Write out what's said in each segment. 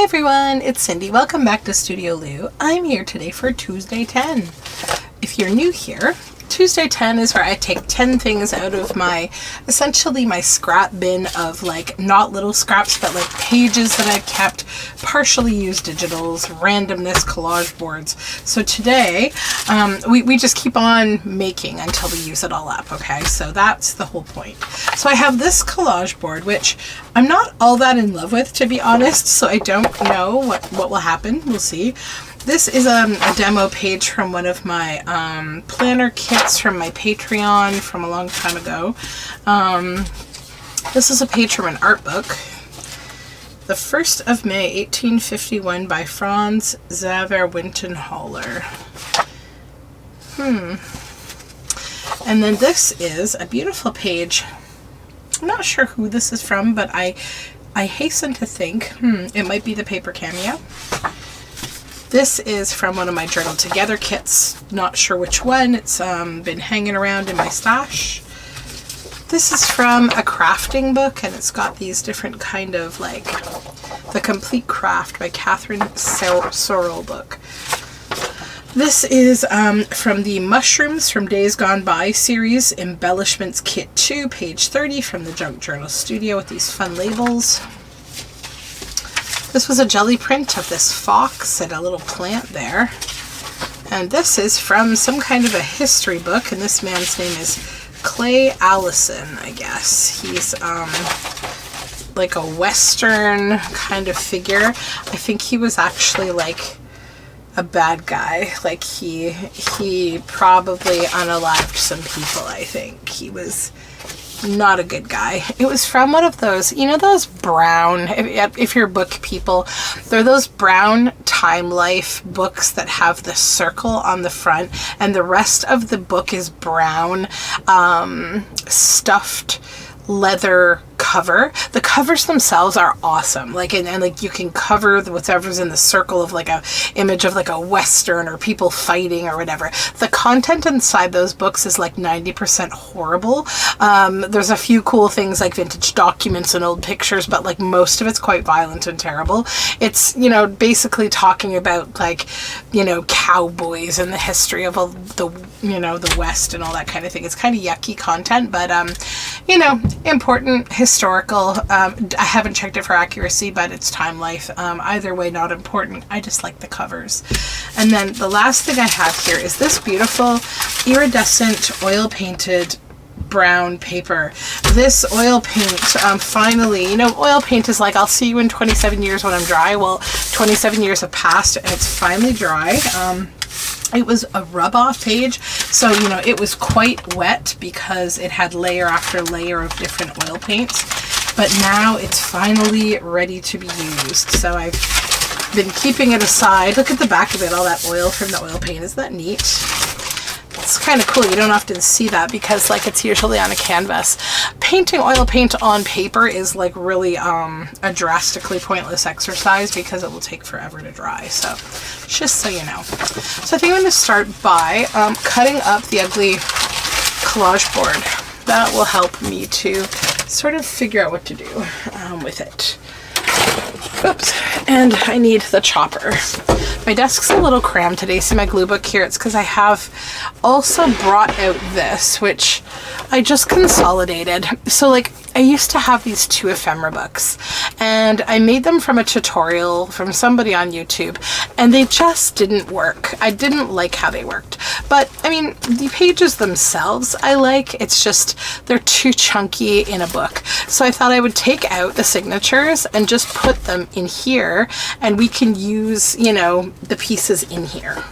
everyone, it's Cindy. Welcome back to Studioloo. I'm here today for Tuesday 10. If you're new here, Tuesday 10 is where I take 10 things out of essentially my scrap bin of not little scraps, but pages that I've kept, partially used digitals, randomness, collage boards. So today, we just keep on making until we use it all up, okay? So that's the whole point. So I have this collage board, which I'm not all that in love with, to be honest, so I don't know what will happen. We'll see. This is a demo page from one of my planner kits from my Patreon from a long time ago. This is a page from an art book. The 1st of May, 1851 by Franz Xaver Wintenhaller. And then this is a beautiful page. I'm not sure who this is from, but I hasten to think it might be the Paper Cameo. This is from one of my Journal Together kits. Not sure which one. It's been hanging around in my stash. This is from a crafting book, and it's got these different kind of The Complete Craft by Catherine Sorrell book. This is from the Mushrooms from Days Gone By series, Embellishments Kit 2, page 30 from the Junk Journal Studio with these fun labels. This was a jelly print of this fox and a little plant there. And this is from some kind of a history book, and this man's name is Clay Allison, I guess. He's like a Western kind of figure. I think he was actually a bad guy. He probably unalived some people, I think. He was not a good guy. It was from one of those, those brown, if you're book people, they're those brown Time Life books that have the circle on the front and the rest of the book is brown stuffed leather cover. The covers themselves are awesome. And you can cover whatever's in the circle of a image of a Western or people fighting or whatever. The content inside those books is 90% horrible. There's a few cool things like vintage documents and old pictures, but most of it's quite violent and terrible. It's, basically talking about cowboys and the history of the West and all that kind of thing. It's kind of yucky content, but important historical. I haven't checked it for accuracy, but it's Time Life. Either way, not important. I just like the covers. And then the last thing I have here is this beautiful iridescent oil painted brown paper. This oil paint, finally, oil paint is I'll see you in 27 years when I'm dry. Well, 27 years have passed and it's finally dry. It was a rub-off page, so it was quite wet because it had layer after layer of different oil paints, but now it's finally ready to be used. So I've been keeping it aside. Look at the back of it, all that oil from the oil paint. Isn't that neat? It's kind of cool. You don't often see that because it's usually on a canvas. Painting oil paint on paper is really a drastically pointless exercise because it will take forever to dry. So just so you know. So I think I'm going to start by cutting up the ugly collage board. That will help me to sort of figure out what to do with it. Oops. And I need the chopper. My desk's a little crammed today. See my glue book here? It's because I have also brought out this, which I just consolidated. So I used to have these 2 ephemera books, and I made them from a tutorial from somebody on YouTube, and they just didn't work. I didn't like how they worked. But, the pages themselves I like. It's just they're too chunky in a book. So I thought I would take out the signatures and just put them in here, and we can use, the pieces in here.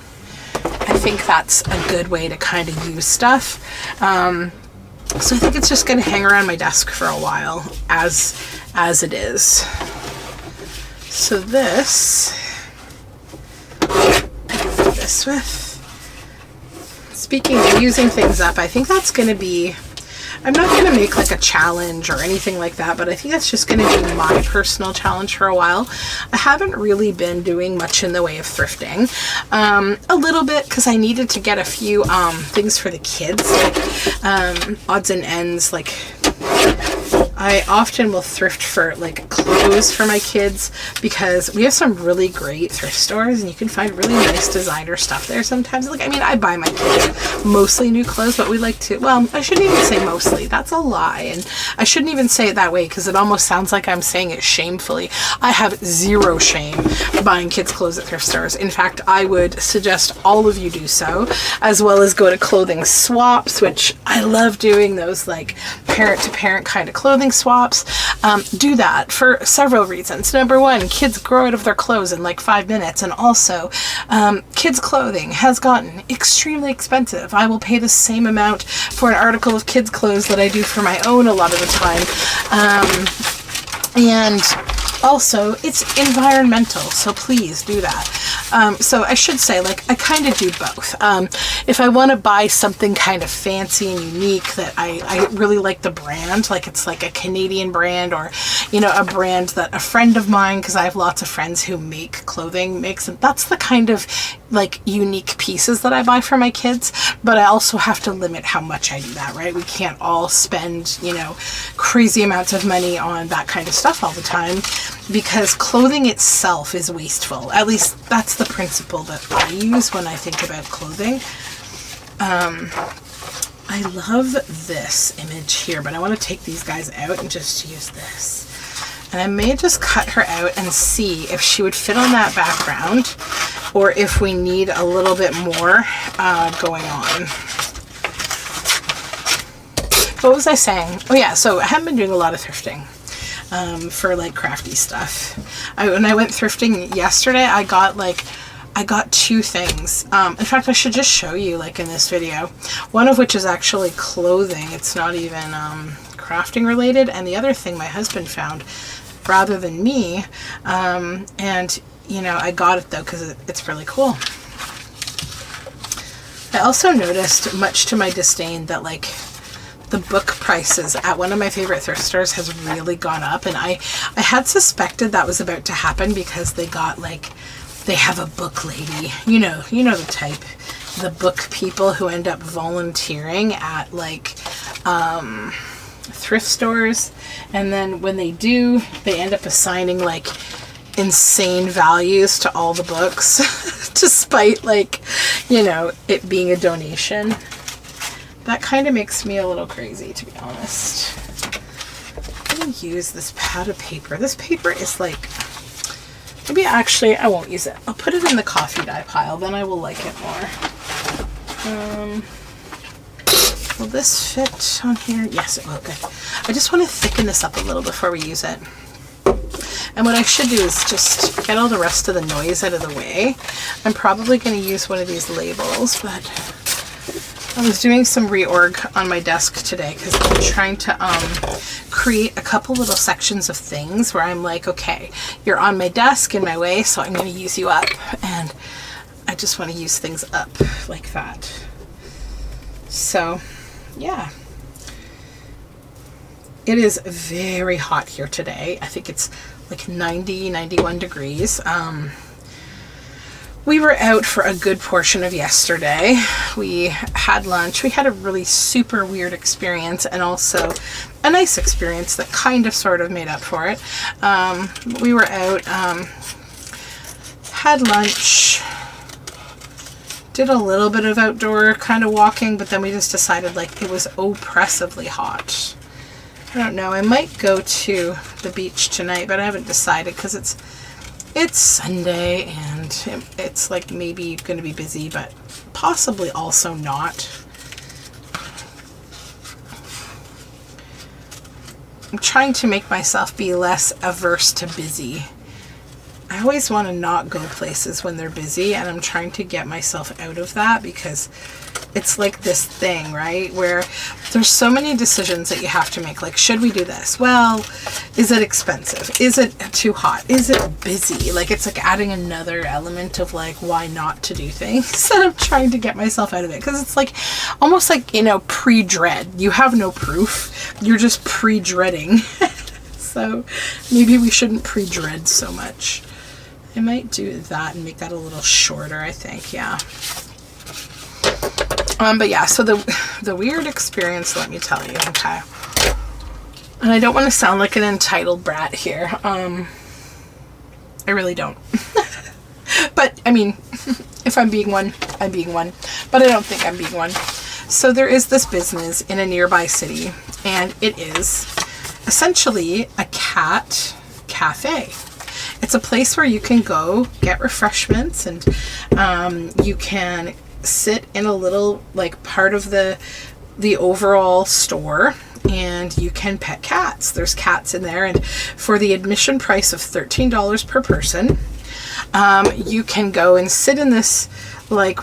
I think that's a good way to kind of use stuff. So I think it's just going to hang around my desk for a while as it is. So this with. Speaking of using things up, I think that's going to be, I'm not going to make a challenge or anything like that, but I think that's just going to be my personal challenge for a while. I haven't really been doing much in the way of thrifting. A little bit because I needed to get a few things for the kids, odds and ends, I often will thrift for like clothes for my kids because we have some really great thrift stores and you can find really nice designer stuff there sometimes. Like, I mean, I buy my kids mostly new clothes, but we like to, well, I shouldn't even say mostly. That's a lie. And I shouldn't even say it that way because it almost sounds like I'm saying it shamefully. I have zero shame buying kids clothes at thrift stores. In fact, I would suggest all of you do so, as well as go to clothing swaps, which I love doing, those like parent to parent kind of clothing swaps. Do that for several reasons. Number one, kids grow out of their clothes in like 5 minutes. And also, kids clothing has gotten extremely expensive. I will pay the same amount for an article of kids clothes that I do for my own a lot of the time. And also, it's environmental, so please do that. So I should say, like, I kind of do both. If I want to buy something kind of fancy and unique that I really like the brand, like it's like a Canadian brand or, you know, a brand that a friend of mine, because I have lots of friends who make clothing, makes them, that's the kind of like unique pieces that I buy for my kids. But I also have to limit how much I do that, right? We can't all spend, you know, crazy amounts of money on that kind of stuff all the time, because clothing itself is wasteful. At least that's the principle that I use when I think about clothing. I love this image here, but I want to take these guys out and just use this. And I may just cut her out and see if she would fit on that background or if we need a little bit more going on. What was I saying? Oh yeah, so I haven't been doing a lot of thrifting for like crafty stuff. When I went thrifting yesterday, I got 2 things. In fact, I should just show you like in this video. One of which is actually clothing. It's not even crafting related. And the other thing my husband found rather than me. And you know, I got it though because it's really cool. I also noticed, much to my disdain, that like the book prices at one of my favorite thrift stores has really gone up, and I had suspected that was about to happen because they got like, they have a book lady, you know the type, the book people who end up volunteering at like thrift stores, and then when they do, they end up assigning like insane values to all the books despite like, you know, it being a donation. That kind of makes me a little crazy, to be honest. I'm going to use this pad of paper. This paper is like, maybe actually I won't use it. I'll put it in the coffee dye pile, then I will like it more. Will this fit on here? Yes, it will. Good. I just want to thicken this up a little before we use it. And what I should do is just get all the rest of the noise out of the way. I'm probably going to use one of these labels, but I was doing some reorg on my desk today because I'm trying to create a couple little sections of things where I'm like, okay, you're on my desk in my way, so I'm going to use you up. And I just want to use things up like that. So, yeah. It is very hot here today. I think it's like 90, 91 degrees. We were out for a good portion of yesterday. We had lunch. We had a really super weird experience and also a nice experience that kind of sort of made up for it. We were out, had lunch, did a little bit of outdoor kind of walking, but then we just decided like it was oppressively hot. I don't know. I might go to the beach tonight, but I haven't decided because it's Sunday and it's like maybe going to be busy, but possibly also not. I'm trying to make myself be less averse to busy. I always want to not go places when they're busy, and I'm trying to get myself out of that because it's like this thing, right, where there's so many decisions that you have to make. Like, should we do this? Well, is it expensive? Is it too hot? Is it busy? Like, it's like adding another element of like, why not to do things? And I'm trying to get myself out of it because it's like almost like, you know, pre-dread. You have no proof. You're just pre-dreading. So maybe we shouldn't pre-dread so much. I might do that and make that a little shorter, I think. Yeah. But yeah, so the weird experience, let me tell you. Okay. And I don't want to sound like an entitled brat here. I really don't. But, I mean, if I'm being one, I'm being one. But I don't think I'm being one. So there is this business in a nearby city, and it is essentially a cat cafe. It's a place where you can go get refreshments, and you can sit in a little, like, part of the overall store, and you can pet cats. There's cats in there, and for the admission price of $13 per person, you can go and sit in this, like,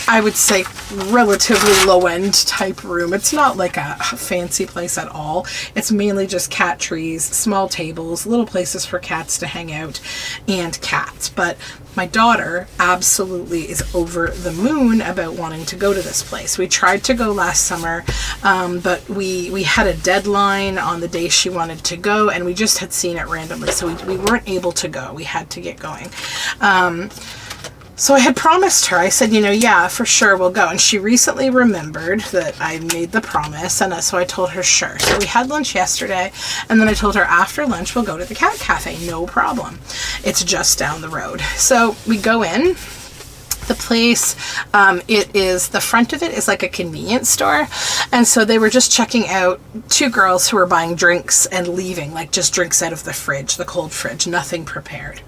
I would say relatively low-end type room. It's not like a fancy place at all. It's mainly just cat trees, small tables, little places for cats to hang out, and cats. But my daughter absolutely is over the moon about wanting to go to this place. We tried to go last summer, but we had a deadline on the day she wanted to go, and we just had seen it randomly, so we weren't able to go. We had to get going. So I had promised her, I said, yeah, for sure, we'll go. And she recently remembered that I made the promise, and so I told her, sure. So we had lunch yesterday, and then I told her after lunch, we'll go to the cat cafe, no problem. It's just down the road. So we go in. The place, the front of it is like a convenience store. And so they were just checking out two girls who were buying drinks and leaving, like just drinks out of the fridge, the cold fridge, nothing prepared.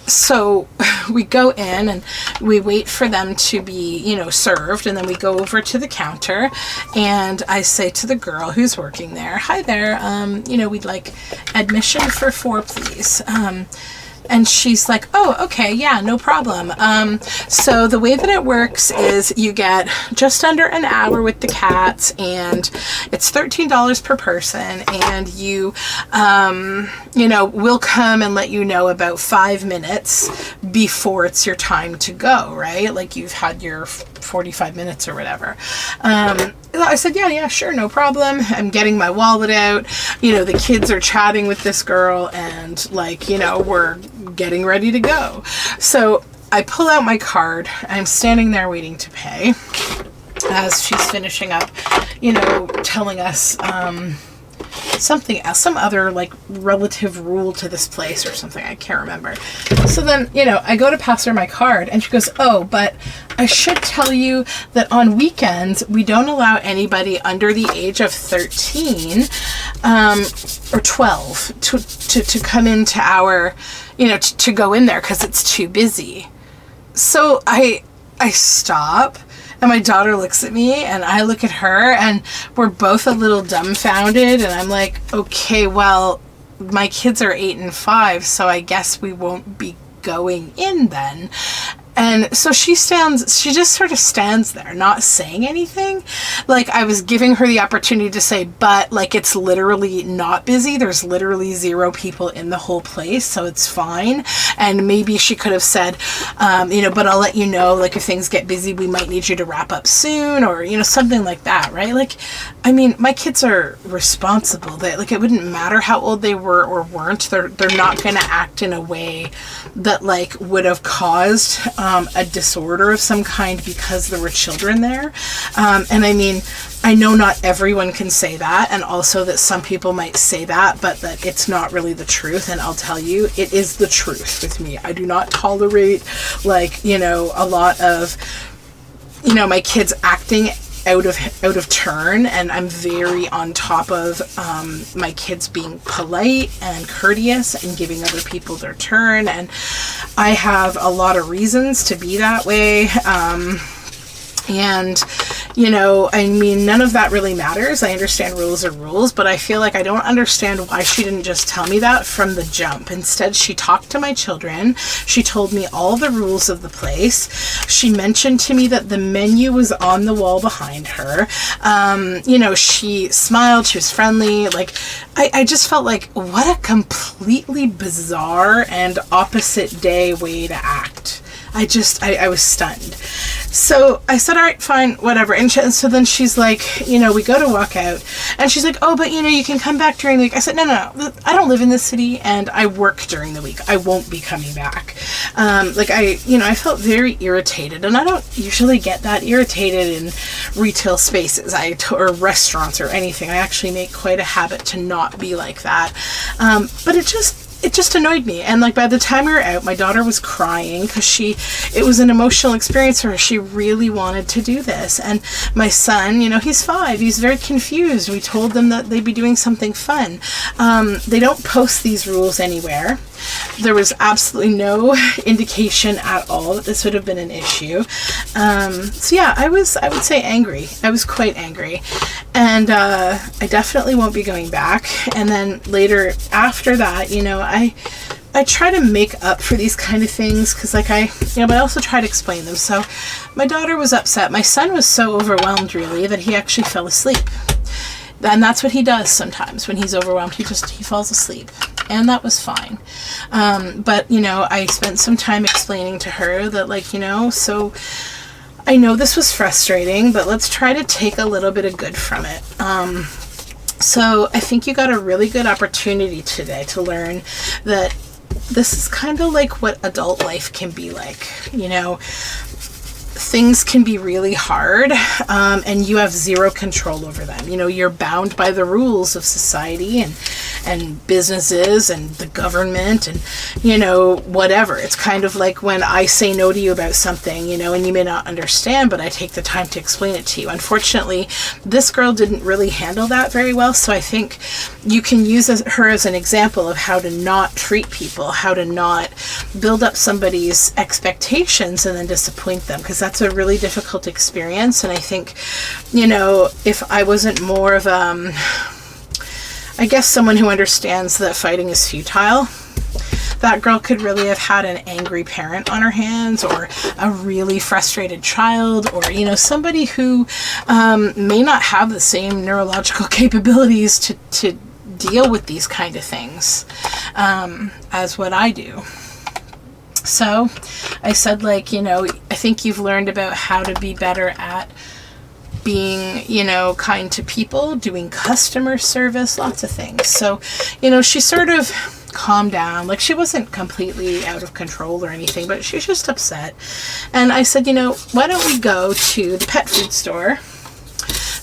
So we go in and we wait for them to be, served. And then we go over to the counter, and I say to the girl who's working there, hi there, we'd like admission for 4, please. And she's like, oh, okay, yeah, no problem. So the way that it works is you get just under an hour with the cats, and it's $13 per person, and you, we'll come and let you know about 5 minutes before it's your time to go, right? Like you've had your 45 minutes or whatever. I said, yeah, sure, no problem. I'm getting my wallet out. The kids are chatting with this girl, and we're getting ready to go. So I pull out my card. I'm standing there waiting to pay as she's finishing up, telling us something else, some other like relative rule to this place or something. I can't remember. So then, I go to pass her my card, and she goes, oh, but I should tell you that on weekends, we don't allow anybody under the age of 13 or 12 to come into our, to go in there because it's too busy. So I stop, and my daughter looks at me, and I look at her, and we're both a little dumbfounded, and I'm like, okay, well, my kids are 8 and 5, so I guess we won't be going in then. And so she just sort of stands there, not saying anything. Like, I was giving her the opportunity to say, but, like, it's literally not busy. There's literally 0 people in the whole place, so it's fine. And maybe she could have said, but I'll let you know, like, if things get busy, we might need you to wrap up soon, or, something like that, right? Like, I mean, my kids are responsible. Like, it wouldn't matter how old they were or weren't. They're not going to act in a way that, like, would have caused a disorder of some kind because there were children there. And I mean, I know not everyone can say that, and also that some people might say that, but that it's not really the truth. And I'll tell you, it is the truth with me. I do not tolerate, like, a lot of, my kids acting out of turn, and I'm very on top of my kids being polite and courteous and giving other people their turn, and I have a lot of reasons to be that way. And, I mean, none of that really matters. I understand rules are rules, but I feel like I don't understand why she didn't just tell me that from the jump. Instead, she talked to my children. She told me all the rules of the place. She mentioned to me that the menu was on the wall behind her. She smiled. She was friendly. Like, I just felt like, what a completely bizarre and opposite day way to act. I was stunned. So I said, all right, fine, whatever. And so then she's like, we go to walk out, and she's like, oh, but you can come back during the week. I said, no, I don't live in this city, and I work during the week. I won't be coming back. I felt very irritated, and I don't usually get that irritated in retail spaces or restaurants or anything. I actually make quite a habit to not be like that. But it just annoyed me. And by the time we were out, my daughter was crying because it was an emotional experience for her. She really wanted to do this. And my son, he's 5. He's very confused. We told them that they'd be doing something fun. They don't post these rules anywhere. There was absolutely no indication at all that this would have been an issue. So yeah, I would say angry. I was quite angry. And I definitely won't be going back. And then later after that, I try to make up for these kind of things because but I also try to explain them. So my daughter was upset. My son was so overwhelmed really that he actually fell asleep. And that's what he does sometimes when he's overwhelmed. He falls asleep. And that was fine. But I spent some time explaining to her that so I know this was frustrating, but let's try to take a little bit of good from it. So I think you got a really good opportunity today to learn that this is kind of like what adult life can be like. Things can be really hard, and you have zero control over them. You're bound by the rules of society and businesses and the government and, whatever. It's kind of like when I say no to you about something, and you may not understand, but I take the time to explain it to you. Unfortunately, this girl didn't really handle that very well, so I think you can use her as an example of how to not treat people, how to not build up somebody's expectations and then disappoint them, because that's a really difficult experience. And I think, if I wasn't more of someone who understands that fighting is futile, that girl could really have had an angry parent on her hands, or a really frustrated child, or somebody who may not have the same neurological capabilities to deal with these kind of things as what I do. So I said, I think you've learned about how to be better at being, kind to people, doing customer service, lots of things. So, she sort of calmed down. She wasn't completely out of control or anything, but she was just upset. And I said, why don't we go to the pet food store,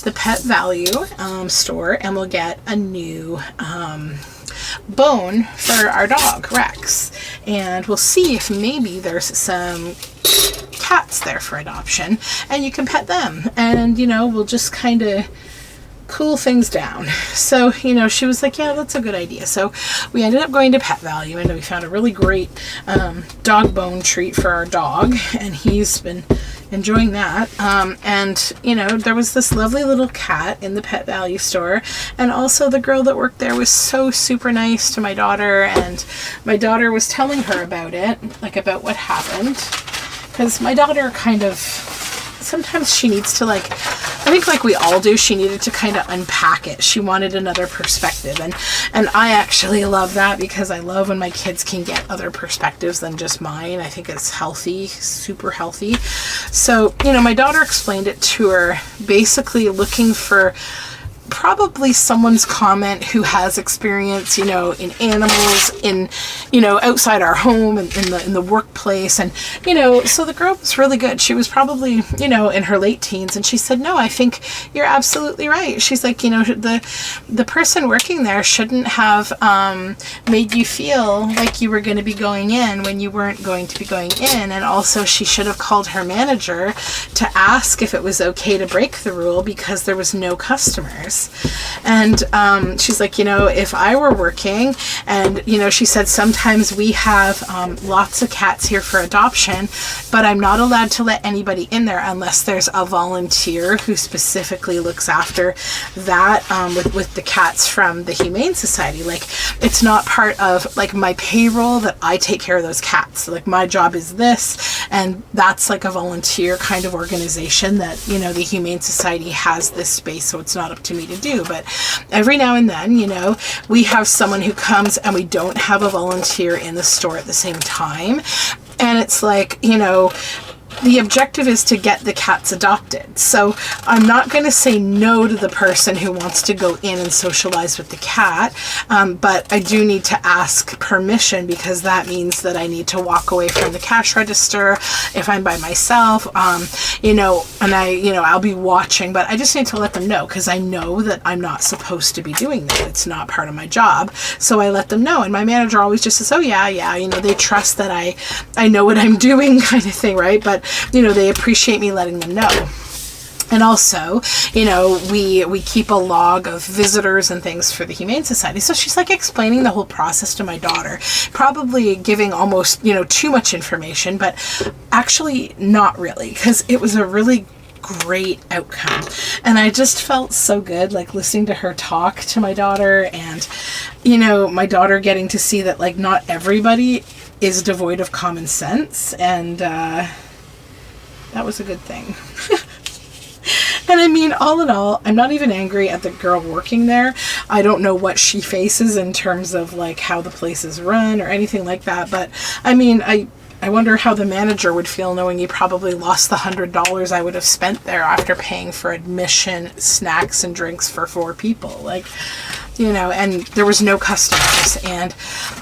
the Pet Value store, and we'll get a new bone for our dog, Rex. And we'll see if maybe there's some cats there for adoption, and you can pet them, and we'll just kind of cool things down. So she was like, yeah, that's a good idea. So we ended up going to Pet Value, and we found a really great dog bone treat for our dog, and he's been enjoying that. And there was this lovely little cat in the Pet Value store, and also the girl that worked there was so super nice to my daughter, and my daughter was telling her about it, about what happened, because my daughter sometimes she needs to I think we all do, she needed to kind of unpack it. She wanted another perspective, and I actually love that, because I love when my kids can get other perspectives than just mine. I think it's healthy, super healthy. So, my daughter explained it to her, basically looking for probably someone's comment who has experience, in animals, in, outside our home and in the workplace. And, so the girl was really good. She was probably, in her late teens. And she said, no, I think you're absolutely right. She's like, the person working there shouldn't have made you feel like you were going to be going in when you weren't going to be going in. And also she should have called her manager to ask if it was okay to break the rule, because there was no customers. And she's like, if I were working, and she said sometimes we have lots of cats here for adoption, but I'm not allowed to let anybody in there unless there's a volunteer who specifically looks after that with the cats from the Humane Society. It's not part of my payroll that I take care of those cats. My job is this, and that's a volunteer kind of organization that the Humane Society has this space, so it's not up to me to do. But every now and then, we have someone who comes, and we don't have a volunteer in the store at the same time, And it's like, you know, the objective is to get the cats adopted. So I'm not going to say no to the person who wants to go in and socialize with the cat. But I do need to ask permission, because that means that I need to walk away from the cash register if I'm by myself, you know, and I'll be watching, but I just need to let them know, because I know that I'm not supposed to be doing that. It's not part of my job. So I let them know. And my manager always just says, oh yeah, you know, they trust that I know what I'm doing, kind of thing, right? But you know, they appreciate me letting them know. And also, you know, we keep a log of visitors and things for the Humane Society. So she's like explaining the whole process to my daughter, probably giving almost, you know, too much information, but actually not really, because it was a really great outcome. And I just felt so good, like listening to her talk to my daughter, and, you know, my daughter getting to see that like not everybody is devoid of common sense. And, that was a good thing. And I mean, all in all, I'm not even angry at the girl working there. I don't know what she faces in terms of like how the place is run or anything like that. But I mean, I wonder how the manager would feel knowing he probably lost the $100 I would have spent there after paying for admission, snacks, and drinks for 4 people. Like, you know, and there was no customers, and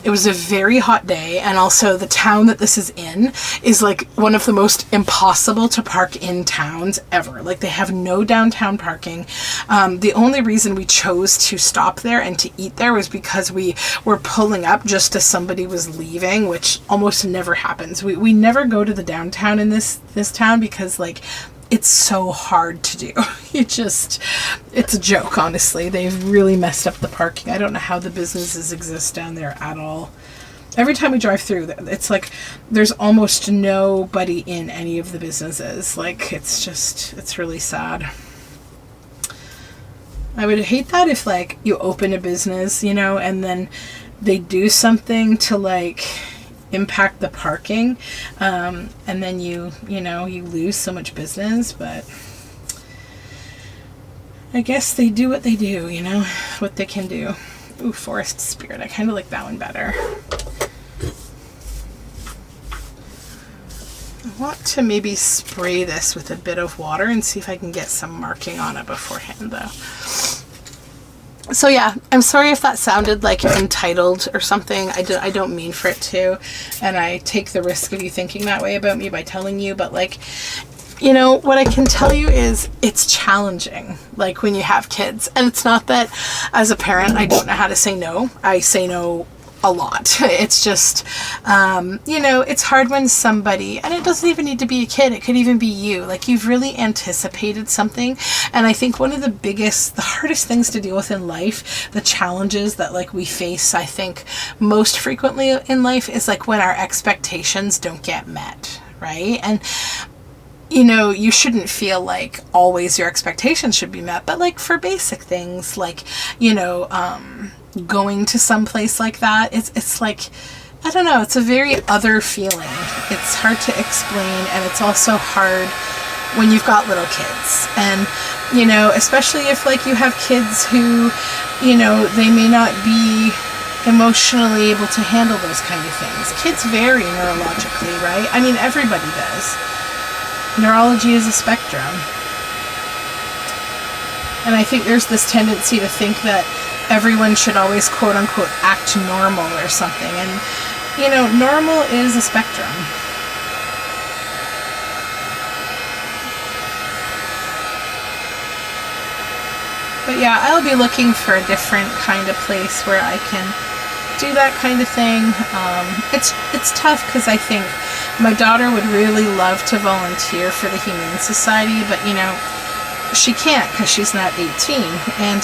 it was a very hot day. And also the town that this is in is like one of the most impossible to park in towns ever. Like, they have no downtown parking. The only reason we chose to stop there and to eat there was because we were pulling up just as somebody was leaving, which almost never happens. We never go to the downtown in this town, because like, it's so hard to do. It's a joke, honestly. They've really messed up the parking. I don't know how the businesses exist down there at all. Every time we drive through, it's like there's almost nobody in any of the businesses. Like, it's really sad. I would hate that if like you open a business, you know, and then they do something to like impact the parking, and then you lose so much business. But I guess they do what they do, you know, what they can do. Ooh, Forest Spirit. I kind of like that one better. I want to maybe spray this with a bit of water and see if I can get some marking on it beforehand, though. So yeah, I'm sorry if that sounded like entitled or something. I don't mean for it to, and I take the risk of you thinking that way about me by telling you, but like, you know, what I can tell you is it's challenging, like when you have kids. And it's not that as a parent I don't know how to say no. I say no a lot. It's just, you know, it's hard when somebody, and it doesn't even need to be a kid, it could even be you, like you've really anticipated something. And I think one of the hardest things to deal with in life, the challenges that like we face, I think most frequently in life, is like when our expectations don't get met, right? And you know, you shouldn't feel like always your expectations should be met, but like for basic things, like, you know, going to some place like that, it's like, I don't know, it's a very other feeling. It's hard to explain, and it's also hard when you've got little kids. And, you know, especially if like you have kids who, you know, they may not be emotionally able to handle those kind of things. Kids vary neurologically, right? I mean, everybody does. Neurology is a spectrum. And I think there's this tendency to think that everyone should always quote unquote act normal or something. And, you know, normal is a spectrum. But yeah, I'll be looking for a different kind of place where I can do that kind of thing. It's tough because I think my daughter would really love to volunteer for the Humane Society, but you know, she can't because she's not 18. And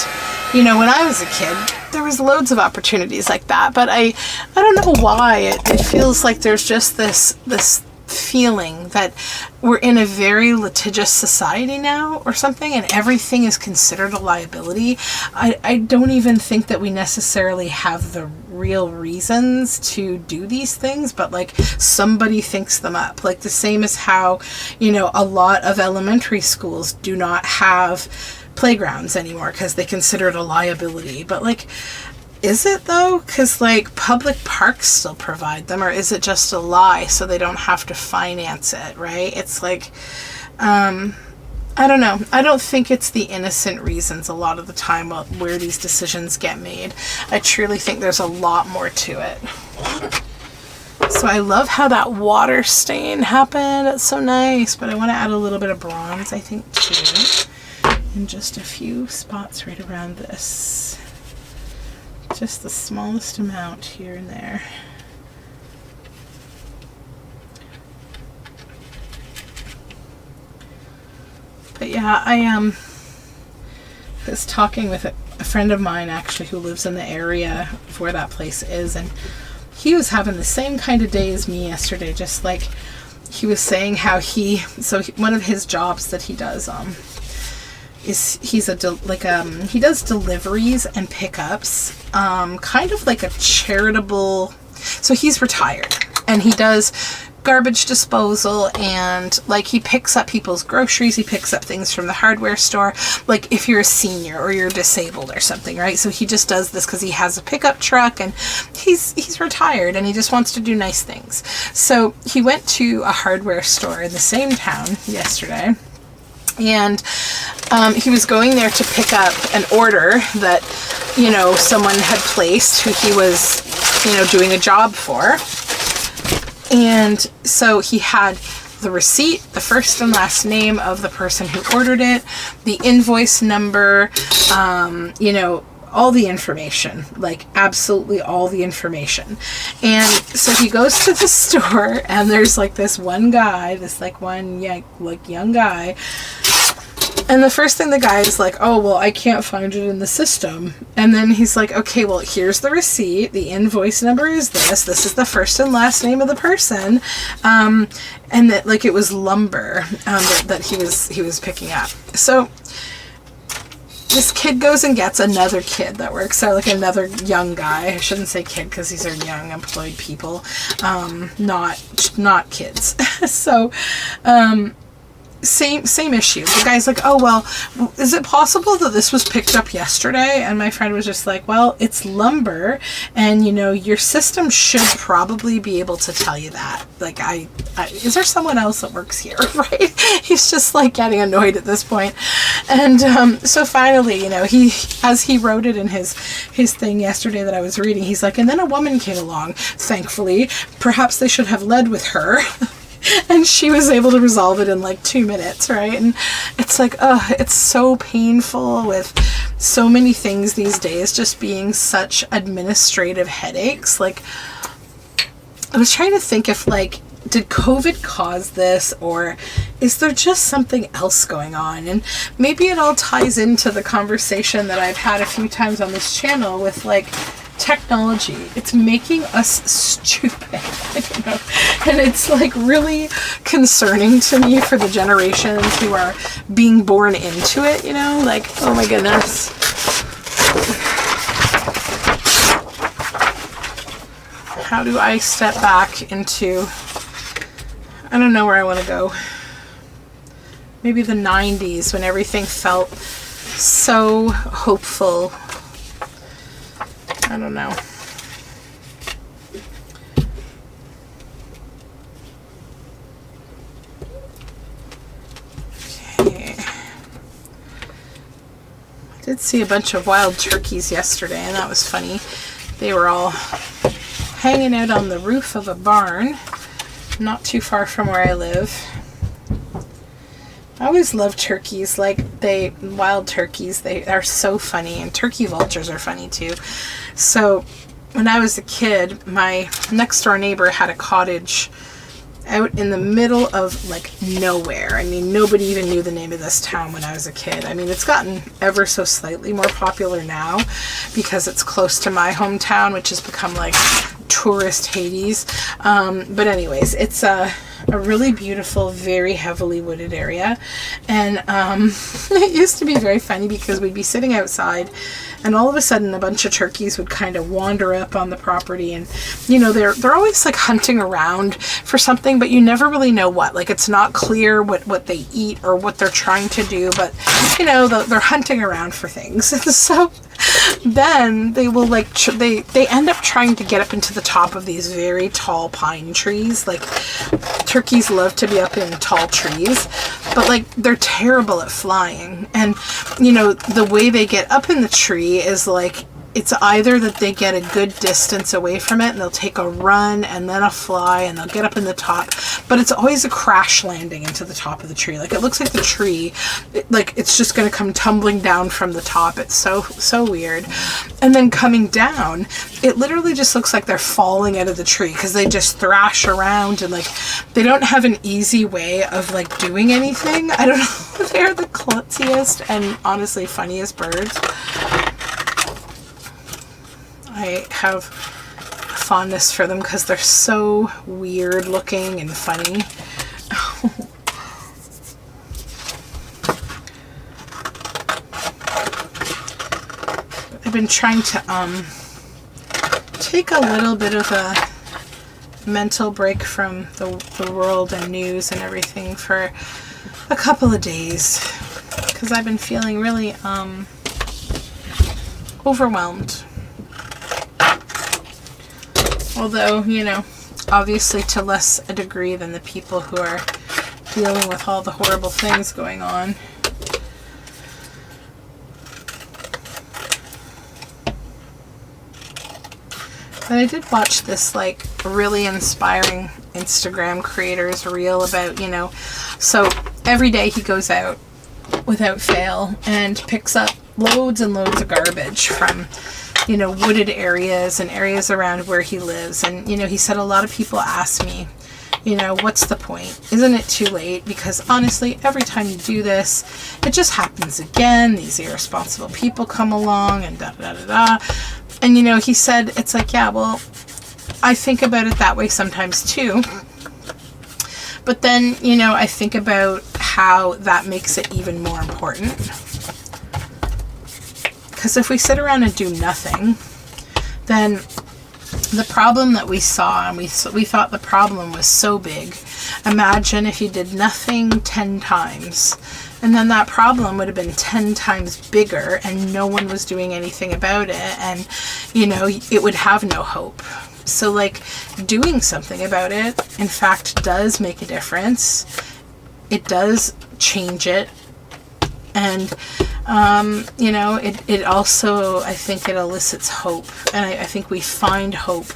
you know, when I was a kid, there was loads of opportunities like that, but I don't know why it feels like there's just this feeling that we're in a very litigious society now or something, and everything is considered a liability. I don't even think that we necessarily have the real reasons to do these things, but like somebody thinks them up. Like the same as how, you know, a lot of elementary schools do not have playgrounds anymore because they consider it a liability. But like, is it though? Because like public parks still provide them, or is it just a lie so they don't have to finance it, right? It's like, I don't know. I don't think it's the innocent reasons a lot of the time where these decisions get made. I truly think there's a lot more to it. So I love how that water stain happened. It's so nice, but I want to add a little bit of bronze, I think, too. And just a few spots right around this. Just the smallest amount here and there. But yeah, I was talking with a friend of mine actually who lives in the area of where that place is, and he was having the same kind of day as me yesterday. Just like he was saying how one of his jobs that he does is he does deliveries and pickups, kind of like a charitable. So he's retired and he does garbage disposal, and like he picks up people's groceries, he picks up things from the hardware store, like if you're a senior or you're disabled or something, right? So he just does this because he has a pickup truck and he's retired and he just wants to do nice things. So he went to a hardware store in the same town yesterday, and he was going there to pick up an order that, you know, someone had placed who he was, you know, doing a job for. And so he had the receipt, the first and last name of the person who ordered it, the invoice number, you know, all the information, like absolutely all the information. And so he goes to the store and there's like this one guy, young guy. And the first thing the guy is like, oh, well, I can't find it in the system. And then he's like, okay, well, here's the receipt. The invoice number is this. This is the first and last name of the person. And that, like, it was lumber that he was picking up. So this kid goes and gets another kid that works there, like another young guy. I shouldn't say kid because these are young employed people, not kids. So, same issue. The guy's like, oh, well, is it possible that this was picked up yesterday? And my friend was just like, well, it's lumber, and you know, your system should probably be able to tell you that. Like, is there someone else that works here? Right? He's just like getting annoyed at this point. And so finally, you know, as he wrote it in his thing yesterday that I was reading, he's like, and then a woman came along, thankfully. Perhaps they should have led with her. And she was able to resolve it in like 2 minutes, right? And it's like, it's so painful with so many things these days just being such administrative headaches. Like, I was trying to think if, like, did COVID cause this, or is there just something else going on? And maybe it all ties into the conversation that I've had a few times on this channel with, like, technology. It's making us stupid. I don't know. And it's like really concerning to me for the generations who are being born into it, you know? Like, oh my goodness. How do I step back into, I don't know where I want to go. Maybe the 90s when everything felt so hopeful. I don't know. Okay. I did see a bunch of wild turkeys yesterday, and that was funny. They were all hanging out on the roof of a barn, not too far from where I live. I always love turkeys. Like, wild turkeys, they are so funny, and turkey vultures are funny too. So when I was a kid, my next door neighbor had a cottage out in the middle of like nowhere. I mean, nobody even knew the name of this town when I was a kid. I mean, it's gotten ever so slightly more popular now because it's close to my hometown, which has become like tourist Hades. But anyways, it's a really beautiful, very heavily wooded area. And it used to be very funny because we'd be sitting outside and all of a sudden a bunch of turkeys would kind of wander up on the property, and you know, they're always like hunting around for something, but you never really know what. Like, it's not clear what they eat or what they're trying to do, but you know, they're hunting around for things. So then they will like, they end up trying to get up into the top of these very tall pine trees. Like, turkeys love to be up in tall trees, but like, they're terrible at flying. And, you know, the way they get up in the tree is like, it's either that they get a good distance away from it and they'll take a run and then a fly and they'll get up in the top, but it's always a crash landing into the top of the tree. Like, it looks like the tree, like it's just going to come tumbling down from the top. It's so weird. And then coming down, it literally just looks like they're falling out of the tree because they just thrash around and like, they don't have an easy way of like doing anything. I don't know. They're the klutziest and honestly funniest birds. I have fondness for them because they're so weird looking and funny. I've been trying to take a little bit of a mental break from the world and news and everything for a couple of days because I've been feeling really overwhelmed. Although, you know, obviously to less a degree than the people who are dealing with all the horrible things going on. But I did watch this, like, really inspiring Instagram creator's reel about, you know, so every day he goes out without fail and picks up loads and loads of garbage from, you know, wooded areas and areas around where he lives. And, you know, he said a lot of people ask me, you know, what's the point? Isn't it too late? Because honestly, every time you do this, it just happens again. These irresponsible people come along and da da da da. And, you know, he said, it's like, yeah, well, I think about it that way sometimes too. But then, you know, I think about how that makes it even more important. Because if we sit around and do nothing, then the problem that we saw, and we thought the problem was so big, imagine if you did nothing 10 times, and then that problem would have been 10 times bigger, and no one was doing anything about it, and, you know, it would have no hope. So, like, doing something about it, in fact, does make a difference. It does change it. And, you know, it also, I think it elicits hope. And I think we find hope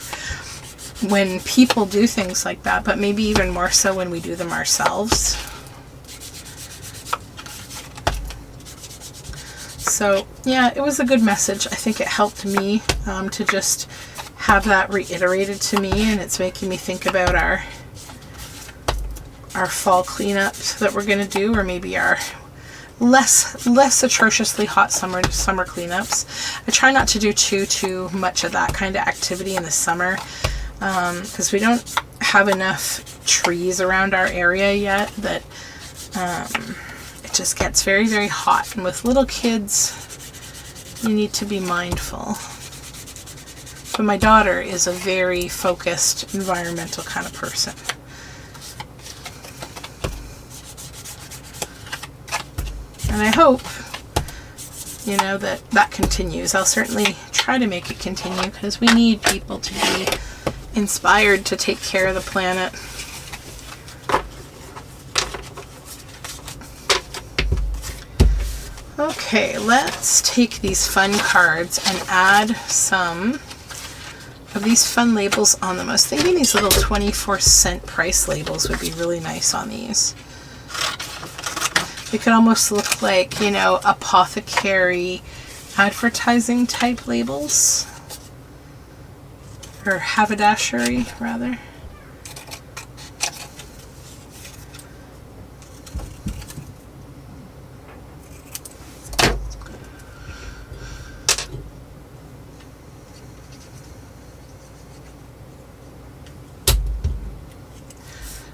when people do things like that, but maybe even more so when we do them ourselves. So, yeah, it was a good message. I think it helped me to just have that reiterated to me, and it's making me think about our fall cleanup that we're going to do, or maybe our less atrociously hot summer cleanups. I try not to do too much of that kind of activity in the summer because we don't have enough trees around our area yet that it just gets very, very hot. And with little kids, you need to be mindful. But my daughter is a very focused, environmental kind of person. And I hope, you know, that continues. I'll certainly try to make it continue because we need people to be inspired to take care of the planet. Okay, let's take these fun cards and add some of these fun labels on them. I was thinking these little 24-cent price labels would be really nice on these. They could almost look like, you know, apothecary advertising type labels. Or haberdashery, rather.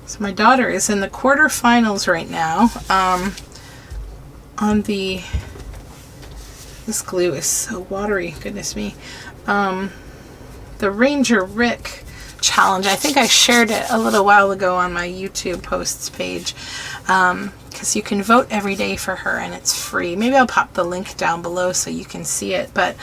So my daughter is in the quarterfinals right now. On the, this glue is so watery, goodness me. The Ranger Rick challenge. I think I shared it a little while ago on my YouTube posts page, because you can vote every day for her and it's free. Maybe I'll pop the link down below so you can see it, but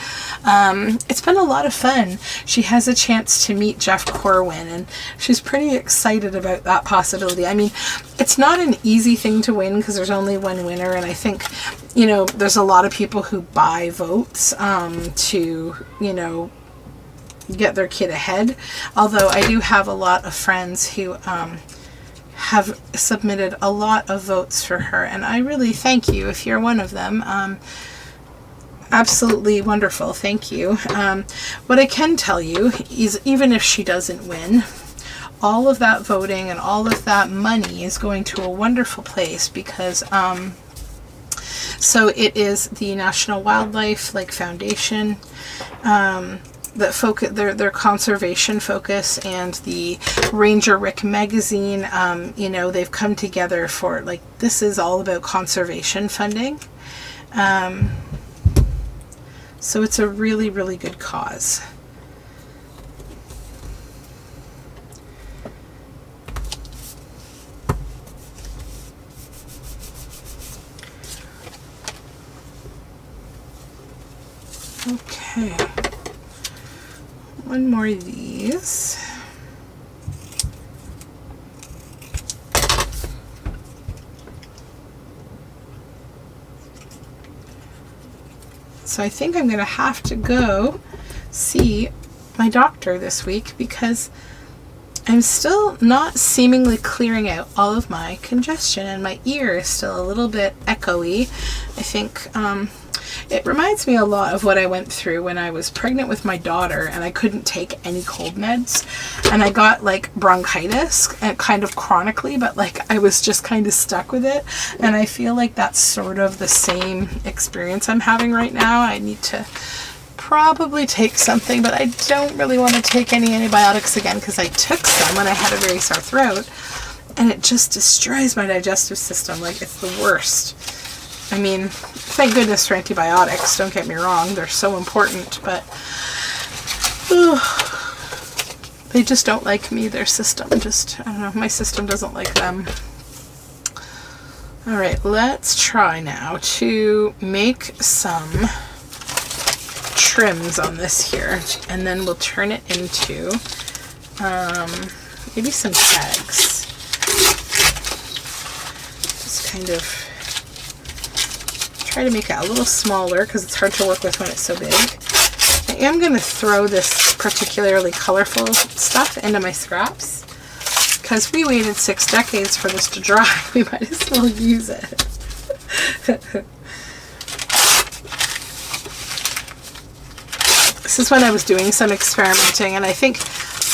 it's been a lot of fun. She has a chance to meet Jeff Corwin, and she's pretty excited about that possibility. I mean, it's not an easy thing to win because there's only one winner, and I think, you know, there's a lot of people who buy votes to, you know, get their kid ahead. Although I do have a lot of friends who have submitted a lot of votes for her, and I really thank you if you're one of them. Absolutely wonderful. Thank you. What I can tell you is, even if she doesn't win, all of that voting and all of that money is going to a wonderful place, because so it is the National Wildlife Foundation, that focus their conservation focus, and the Ranger Rick magazine. You know, they've come together for, like, this is all about conservation funding. So it's a really, really good cause. Okay. One more of these. So I think I'm going to have to go see my doctor this week, because I'm still not seemingly clearing out all of my congestion, and my ear is still a little bit echoey. I think it reminds me a lot of what I went through when I was pregnant with my daughter and I couldn't take any cold meds, and I got like bronchitis, and kind of chronically, but like I was just kind of stuck with it. And I feel like that's sort of the same experience I'm having right now. I need to probably take something, but I don't really want to take any antibiotics again, because I took some when I had a very sore throat, and it just destroys my digestive system. Like, it's the worst. I mean, thank goodness for antibiotics, don't get me wrong, they're so important, but they just don't like me. Their system just, I don't know, my system doesn't like them. Alright, let's try now to make some trims on this here, and then we'll turn it into maybe some tags. Just kind of try to make it a little smaller because it's hard to work with when it's so big. I am going to throw this particularly colorful stuff into my scraps, because we waited 6 decades for this to dry. We might as well use it. This is when I was doing some experimenting, and I think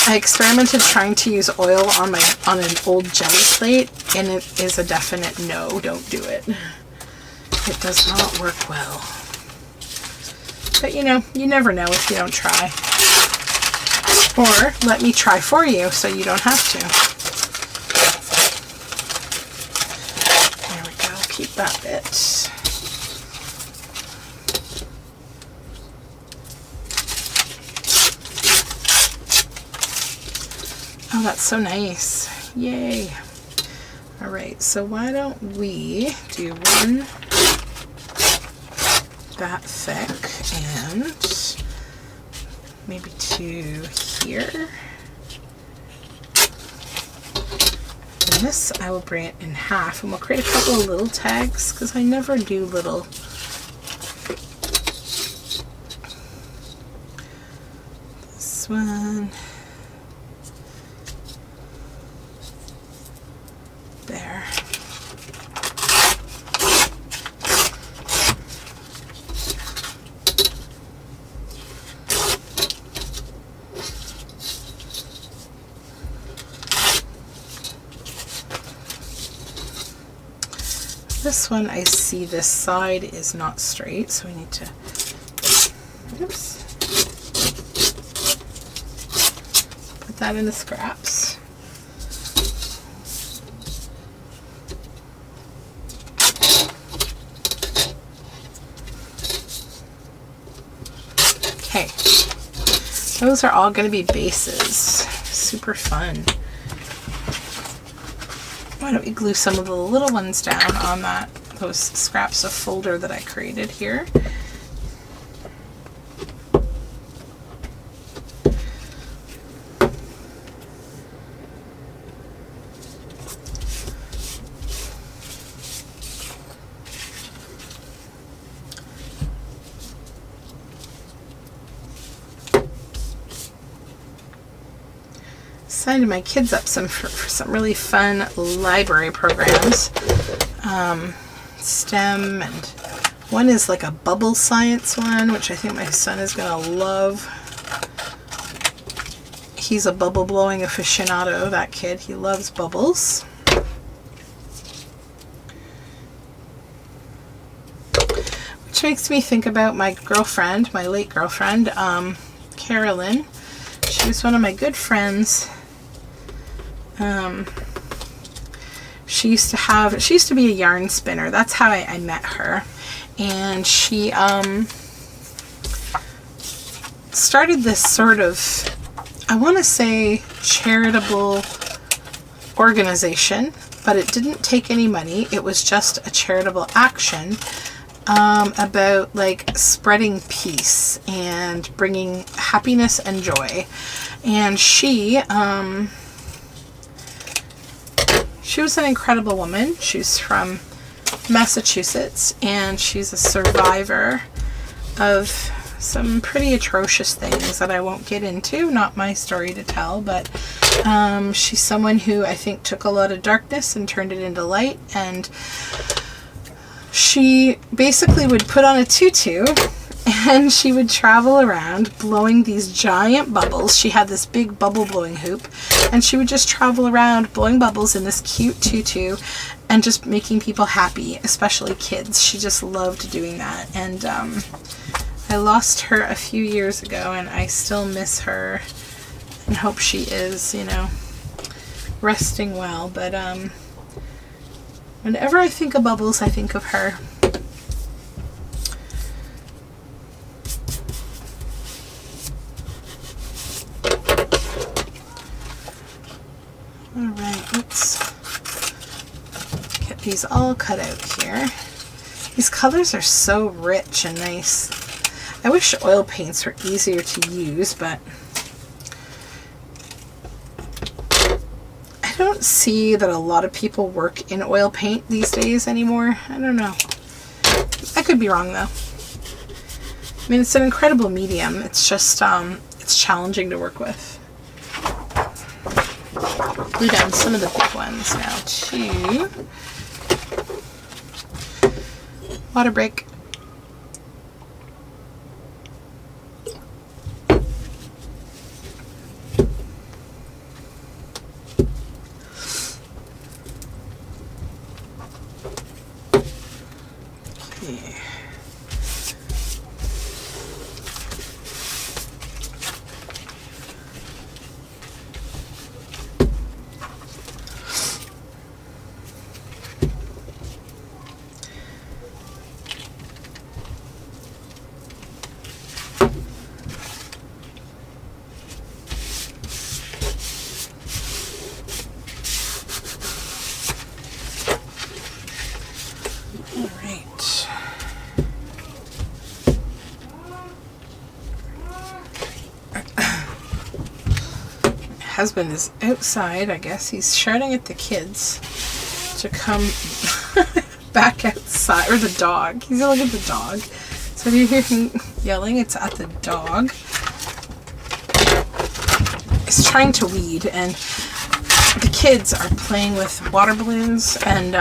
I experimented trying to use oil on an old jelly plate, and it is a definite no, don't do it. It does not work well. But you know, you never know if you don't try. Or let me try for you so you don't have to. There we go, keep that bit. Oh, that's so nice. Yay. All right, so why don't we do one that thick and maybe 2 here. And this, I will bring it in half, and we'll create a couple of little tags, because I never do little. This one. There. This one, I see this side is not straight, so we need to, oops, put that in the scraps. Okay, those are all going to be bases. super fun. Why don't we glue some of the little ones down on those scraps of folder that I created here. Signed my kids up for some really fun library programs. STEM, and one is like a bubble science one, which I think my son is gonna love. He's a bubble blowing aficionado, that kid. He loves bubbles. Which makes me think about my girlfriend, my late girlfriend, Carolyn. She was one of my good friends. She used to be a yarn spinner. That's how I met her. And she started this sort of, I want to say, charitable organization, but it didn't take any money. It was just a charitable action about like spreading peace and bringing happiness and joy. And she was an incredible woman. She's from Massachusetts, and she's a survivor of some pretty atrocious things that I won't get into. Not my story to tell, but she's someone who I think took a lot of darkness and turned it into light. And she basically would put on a tutu and she would travel around blowing these giant bubbles. She had this big bubble blowing hoop, and she would just travel around blowing bubbles in this cute tutu and just making people happy, especially kids. She just loved doing that. And I lost her a few years ago, and I still miss her and hope she is, you know, resting well. But whenever I think of bubbles, I think of her. Alright, let's get these all cut out here. These colors are so rich and nice. I wish oil paints were easier to use, but I don't see that a lot of people work in oil paint these days anymore. I don't know. I could be wrong though. I mean, it's an incredible medium. It's just, it's challenging to work with. Glue down some of the big ones now too. Water break. Okay. Husband is outside. I guess he's shouting at the kids to come back outside, or the dog. He's yelling at the dog. So if you hear him yelling, it's at the dog. He's trying to weed, and the kids are playing with water balloons, and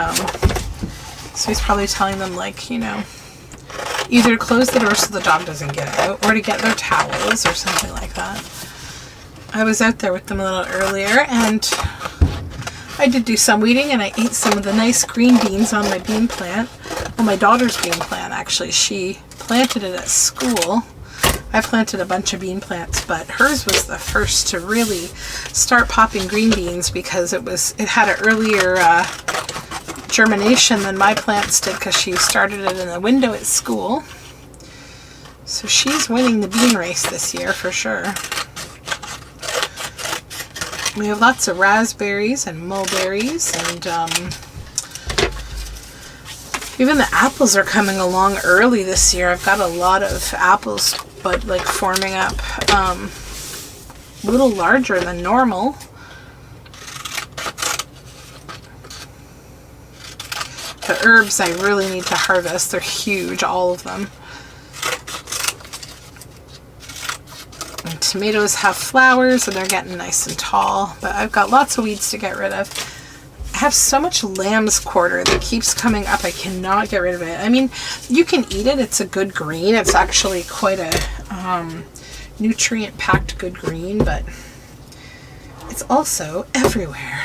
so he's probably telling them, like, you know, either close the door so the dog doesn't get out, or to get their towels or something like that. I was out there with them a little earlier, and I did do some weeding, and I ate some of the nice green beans on my bean plant. Well, my daughter's bean plant, actually. She planted it at school. I planted a bunch of bean plants, but hers was the first to really start popping green beans because it had an earlier germination than my plants did, because she started it in the window at school. So she's winning the bean race this year for sure. We have lots of raspberries and mulberries, and even the apples are coming along early this year. I've got a lot of apples, but like forming up a little larger than normal. The herbs I really need to harvest. They're huge, all of them. And tomatoes have flowers and they're getting nice and tall, but I've got lots of weeds to get rid of. I have so much lamb's quarter that keeps coming up. I cannot get rid of it. I mean, you can eat it. It's a good green. It's actually quite a nutrient-packed good green, but it's also everywhere.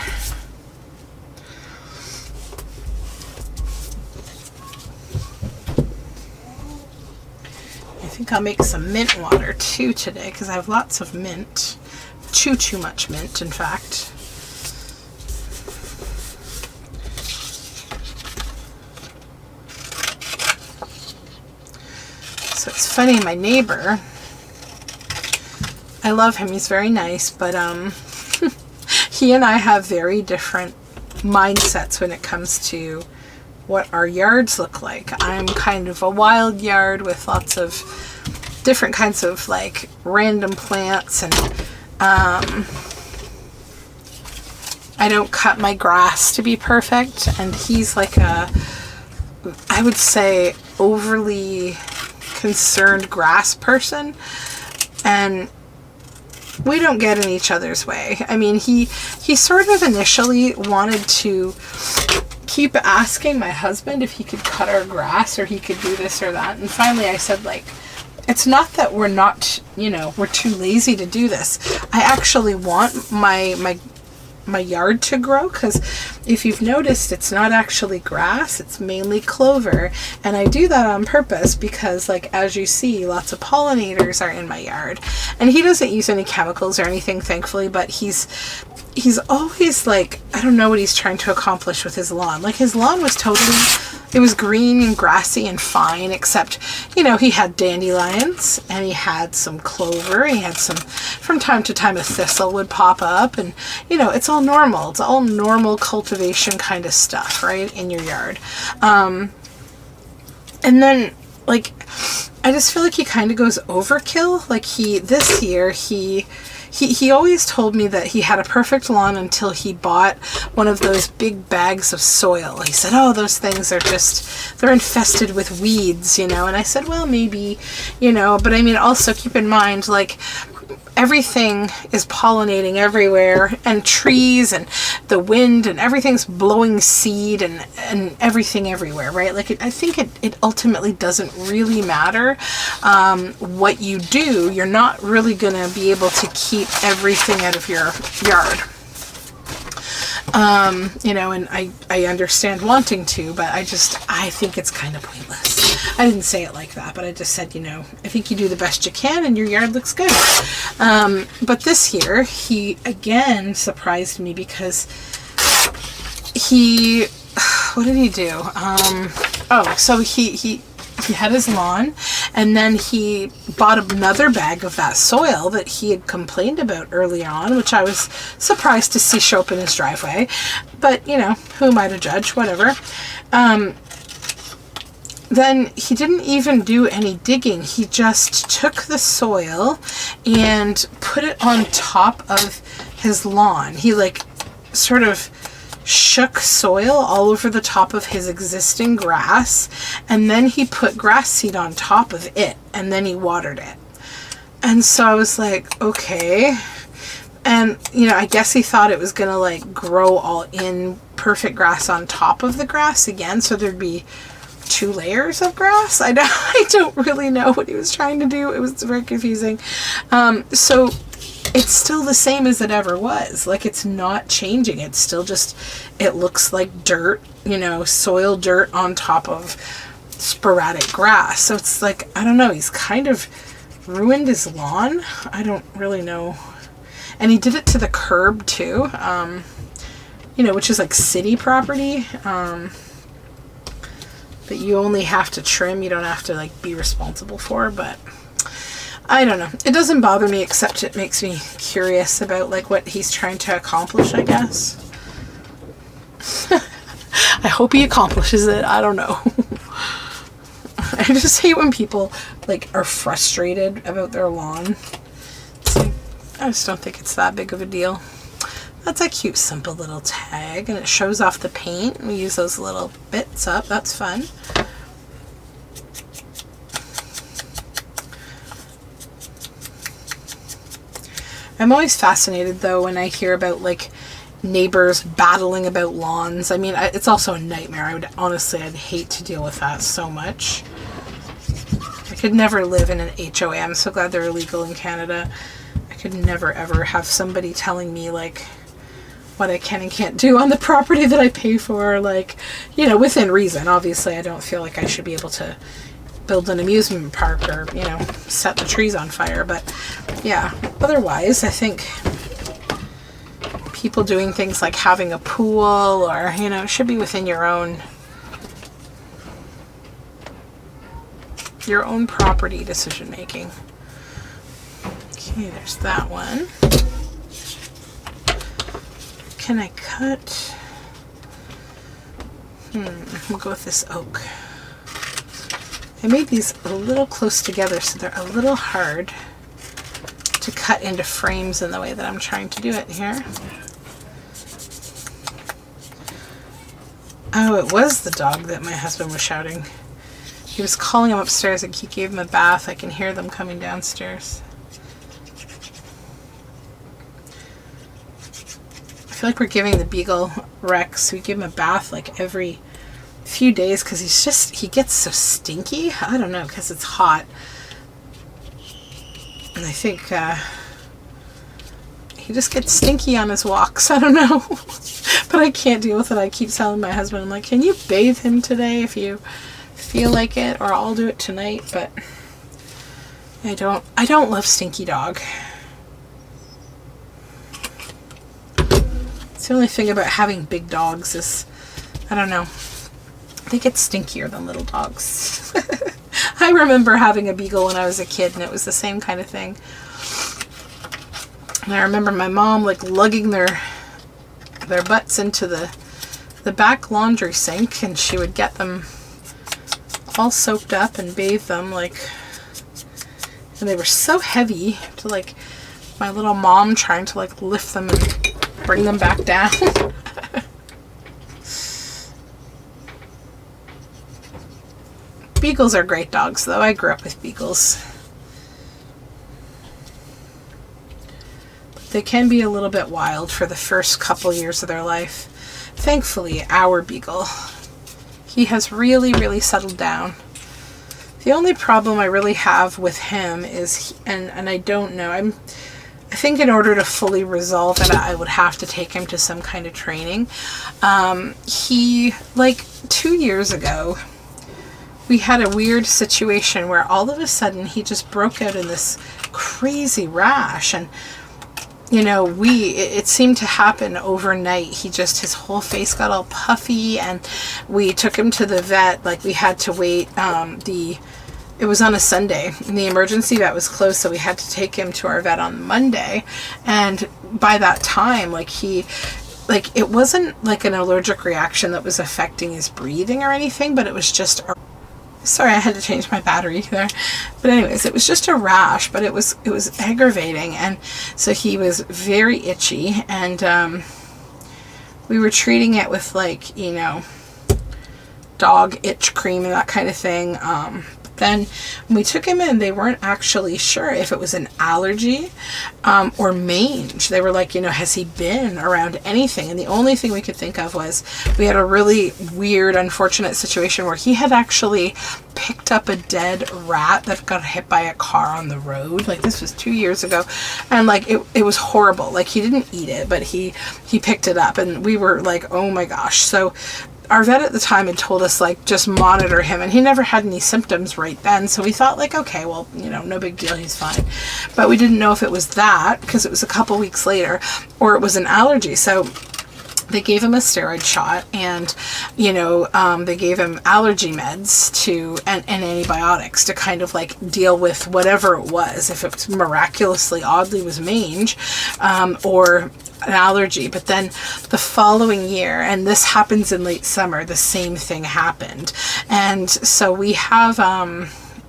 I think I'll make some mint water too today because I have lots of mint. Too much mint, in fact. So it's funny, my neighbor, I love him, he's very nice, but he and I have very different mindsets when it comes to what our yards look like. I'm kind of a wild yard with lots of different kinds of like random plants, and I don't cut my grass to be perfect, and he's like a, I would say, overly concerned grass person, and we don't get in each other's way. I mean, he sort of initially wanted to keep asking my husband if he could cut our grass or he could do this or that, and finally I said, like, it's not that we're not, you know, we're too lazy to do this. I actually want my yard to grow, because if you've noticed, it's not actually grass, it's mainly clover, and I do that on purpose because, like, as you see, lots of pollinators are in my yard, and he doesn't use any chemicals or anything, thankfully, but he's always like, I don't know what he's trying to accomplish with his lawn. Like, his lawn was totally, it was green and grassy and fine, except, you know, he had dandelions and he had some clover. He had some, from time to time, a thistle would pop up, and, you know, it's all normal. It's all normal cultivation kind of stuff, right, in your yard. And then, like, I just feel like he kind of goes overkill. Like, this year, he always told me that he had a perfect lawn until he bought one of those big bags of soil. He said, oh, those things are just, they're infested with weeds, you know. And I said, well, maybe, you know, but I mean, also keep in mind, like, everything is pollinating everywhere, and trees and the wind and everything's blowing seed and everything everywhere, right? Like, I think it ultimately doesn't really matter what you do. You're not really going to be able to keep everything out of your yard. You know, and I understand wanting to, but I think it's kind of pointless. I didn't say it like that, but I just said, you know, I think you do the best you can and your yard looks good. But this year, he again surprised me because what did he do? So he had his lawn, and then he bought another bag of that soil that he had complained about early on, which I was surprised to see show up in his driveway. But, you know, who am I to judge? Whatever. Then he didn't even do any digging. He just took the soil and put it on top of his lawn. He, like, sort of shook soil all over the top of his existing grass, and then he put grass seed on top of it, and then he watered it. And so I was like, okay. And, you know, I guess he thought it was gonna, like, grow all in perfect grass on top of the grass again, so there'd be 2 layers of grass. I don't really know what he was trying to do. It was very confusing. So it's still the same as it ever was. Like, it's not changing. It's still just, it looks like dirt, you know, soil dirt on top of sporadic grass. So it's like, I don't know, he's kind of ruined his lawn. I don't really know. And he did it to the curb too, you know, which is like city property. That you only have to trim, you don't have to, like, be responsible for. But I don't know. It doesn't bother me, except it makes me curious about like what he's trying to accomplish, I guess. I hope he accomplishes it. I don't know. I just hate when people like are frustrated about their lawn. So I just don't think it's that big of a deal. That's a cute, simple little tag, and it shows off the paint. We use those little bits up. That's fun. I'm always fascinated though when I hear about like neighbors battling about lawns. I mean, it's also a nightmare. I'd hate to deal with that so much. I could never live in an HOA. I'm so glad they're illegal in Canada. I could never ever have somebody telling me like what I can and can't do on the property that I pay for, like, you know, within reason. Obviously, I don't feel like I should be able to build an amusement park or, you know, set the trees on fire. But yeah, otherwise, I think people doing things like having a pool or, you know, it should be within your own property decision making. Okay, there's that one. Can I cut? We'll go with this oak. I made these a little close together, so they're a little hard to cut into frames in the way that I'm trying to do it here. Oh, it was the dog that my husband was shouting. He was calling him upstairs and he gave him a bath. I can hear them coming downstairs. I feel like we're giving the beagle Rex, we give him a bath like every few days because he gets so stinky. I don't know, because it's hot. And I think he just gets stinky on his walks. I don't know. But I can't deal with it. I keep telling my husband, I'm like, can you bathe him today if you feel like it, or I'll do it tonight. But I don't love stinky dog. It's the only thing about having big dogs is, I don't know, they get stinkier than little dogs. I remember having a beagle when I was a kid, and it was the same kind of thing. And I remember my mom like lugging their butts into the back laundry sink, and she would get them all soaked up and bathe them, like, and they were so heavy to like my little mom trying to like lift them and bring them back down. Beagles are great dogs though. I grew up with beagles. But they can be a little bit wild for the first couple years of their life. Thankfully, our beagle, he has really, really settled down. The only problem I really have with him is, and I don't know, I think in order to fully resolve it, I would have to take him to some kind of training. He, like 2 years ago, we had a weird situation where all of a sudden he just broke out in this crazy rash, and you know, it seemed to happen overnight. His whole face got all puffy, and we took him to the vet. Like, we had to wait. It was on a Sunday, and the emergency vet was closed, so we had to take him to our vet on Monday. And by that time, it wasn't like an allergic reaction that was affecting his breathing or anything, but it was just sorry, I had to change my battery there. But anyways, it was just a rash, but it was aggravating, and so he was very itchy, and we were treating it with, like, you know, dog itch cream and that kind of thing. Then when we took him in, they weren't actually sure if it was an allergy or mange. They were like, you know, has he been around anything? And the only thing we could think of was we had a really weird, unfortunate situation where he had actually picked up a dead rat that got hit by a car on the road. Like, this was 2 years ago, and like it was horrible. Like, he didn't eat it, but he picked it up, and we were like, oh my gosh. So our vet at the time had told us, like, just monitor him, and he never had any symptoms right then, so we thought, like, okay, well, you know, no big deal, he's fine. But we didn't know if it was that, because it was a couple weeks later, or it was an allergy. So they gave him a steroid shot, and they gave him allergy meds and antibiotics to kind of like deal with whatever it was, if it miraculously oddly was mange or an allergy. But then the following year, and this happens in late summer, the same thing happened. And so we have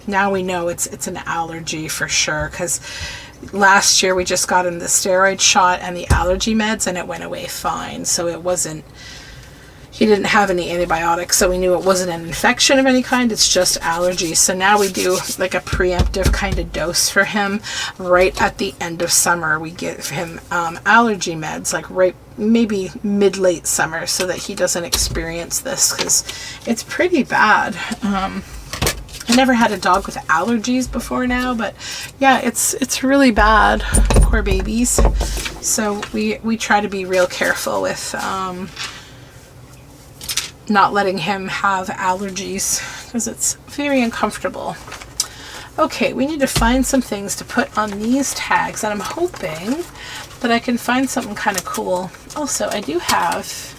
now we know it's an allergy for sure, because last year we just got him the steroid shot and the allergy meds, and it went away fine. So he didn't have any antibiotics, so we knew it wasn't an infection of any kind, it's just allergies. So now we do like a preemptive kind of dose for him. Right at the end of summer, we give him allergy meds, like right maybe mid-late summer, so that he doesn't experience this, because it's pretty bad. I never had a dog with allergies before now, but yeah, it's really bad. Poor babies. So we try to be real careful with not letting him have allergies, because it's very uncomfortable. Okay, we need to find some things to put on these tags, and I'm hoping that I can find something kind of cool. Also, I do have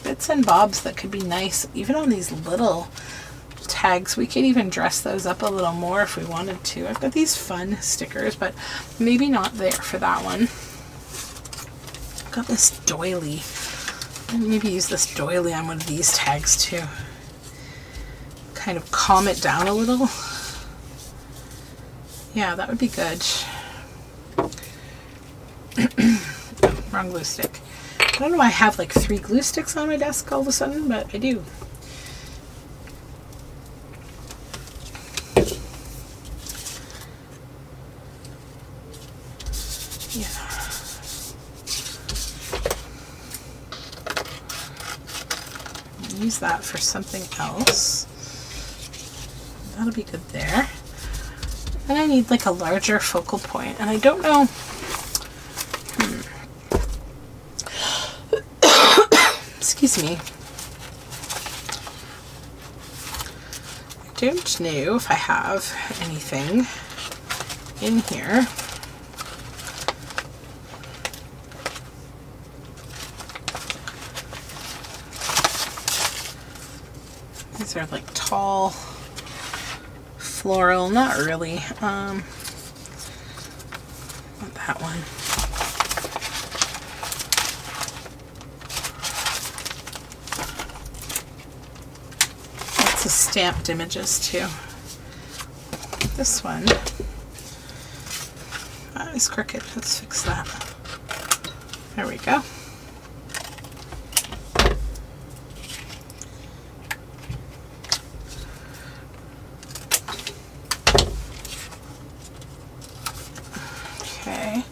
bits and bobs that could be nice, even on these little tags. We could even dress those up a little more if we wanted to. I've got these fun stickers, but maybe not there for that one. I've got this doily. Maybe use this doily on one of these tags too. Kind of calm it down a little. Yeah, that would be good. Wrong glue stick. I don't know why I have like 3 glue sticks on my desk all of a sudden, but I do. Yeah. Use that for something else. That'll be good there. And I need like a larger focal point, and I don't know. Excuse me. I don't know if I have anything in here. These are like tall, floral, not really. Not that one. Lots of stamped images too. This one. Oh, it's crooked. Let's fix that. There we go. Okay.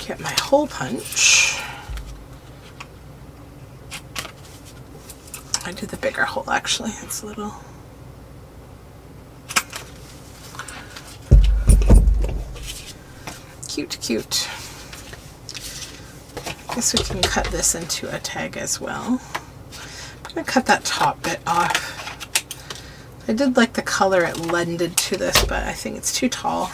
Get my hole punch. I do the bigger hole actually. It's a little. Cute, cute. I guess we can cut this into a tag as well. I'm going to cut that top bit off. I did like the color it lended to this, but I think it's too tall.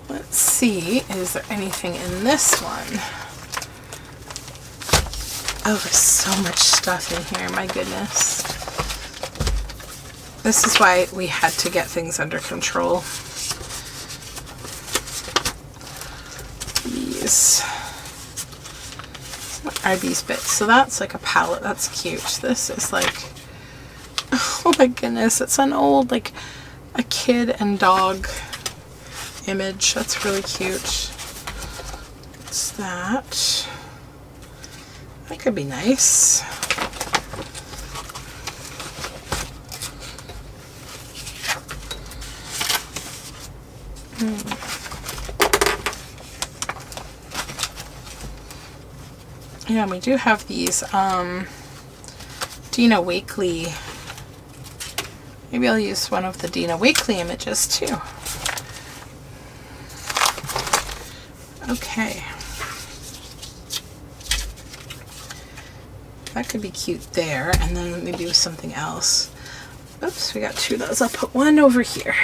Let's see, is there anything in this one? Oh, there's so much stuff in here, my goodness. This is why we had to get things under control. These. What are these bits? So that's like a palette, that's cute. This is like, oh my goodness, it's an old, like, a kid and dog image. That's really cute. What's that? That could be nice. Yeah, and we do have these Dina Wakley. Maybe I'll use one of the Dina Wakley images too. Okay. That could be cute there, and then maybe with something else. Oops, we got 2 of those. I'll put one over here.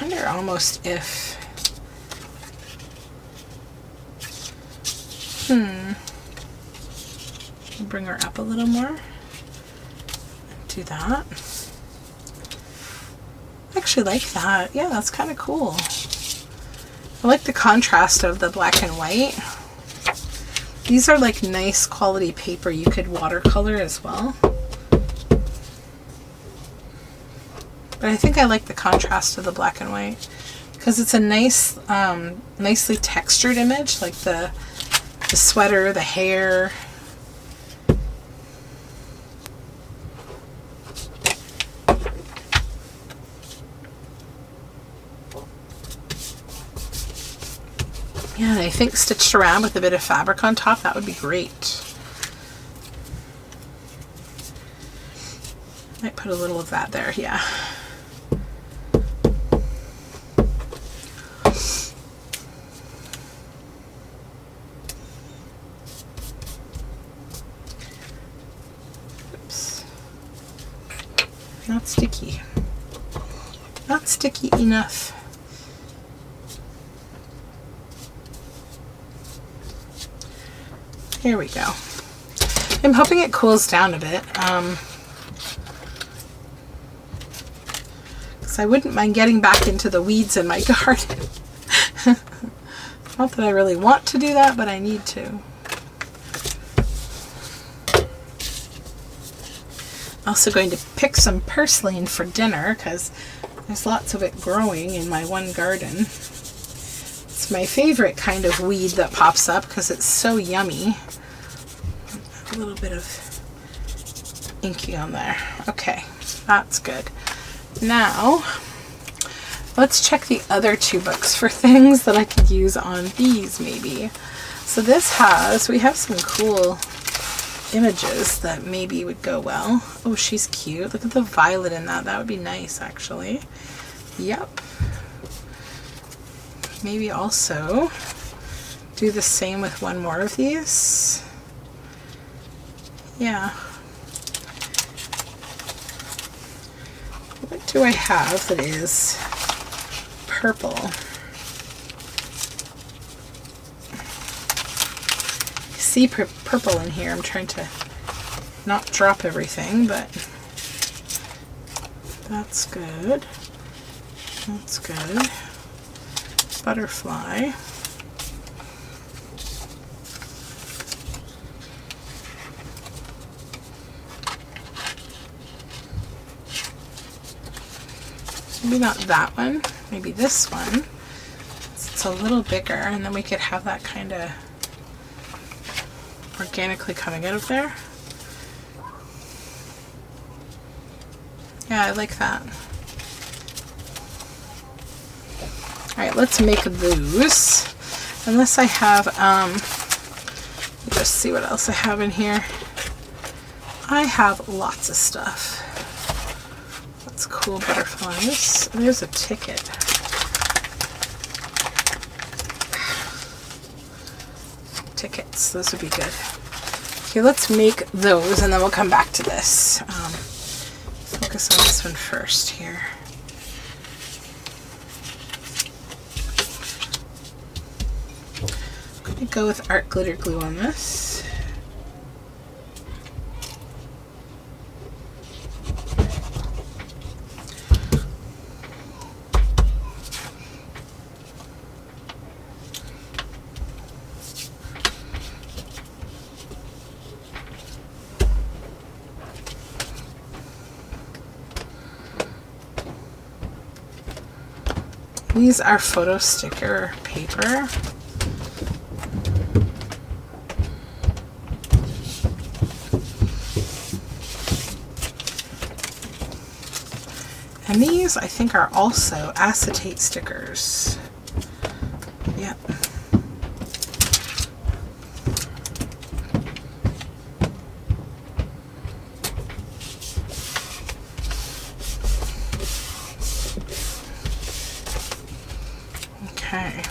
I wonder almost if... Bring her up a little more. Do that. I actually like that. Yeah, that's kind of cool. I like the contrast of the black and white. These are like nice quality paper. You could watercolor as well. But I think I like the contrast of the black and white because it's a nice, nicely textured image, like the sweater, the hair. Yeah, I think stitched around with a bit of fabric on top, that would be great. Might put a little of that there, yeah. Oops. Not sticky. Not sticky enough. Here we go. I'm hoping it cools down a bit. Because I wouldn't mind getting back into the weeds in my garden. Not that I really want to do that, but I need to. Also going to pick some purslane for dinner because there's lots of it growing in my one garden. It's my favorite kind of weed that pops up because it's so yummy. A little bit of inky on there. Okay, that's good. Now, let's check the other 2 books for things that I could use on these maybe. So this we have some cool images that maybe would go well. Oh, she's cute. Look at the violet in that. That would be nice actually. Yep. Maybe also do the same with one more of these. Yeah. What do I have that is purple? You see purple in here. I'm trying to not drop everything, but that's good. That's good. Butterfly. Maybe not that one, maybe this one. It's a little bigger, and then we could have that kind of organically coming out of there. Yeah, I like that. Alright, let's make those. Unless I have, let's see what else I have in here. I have lots of stuff. That's cool, butterflies. There's a ticket. Tickets, those would be good. Okay, let's make those and then we'll come back to this. Focus on this one first here. I'm going to go with art glitter glue on this. These are photo sticker paper. And these, I think, are also acetate stickers. Yep. Okay.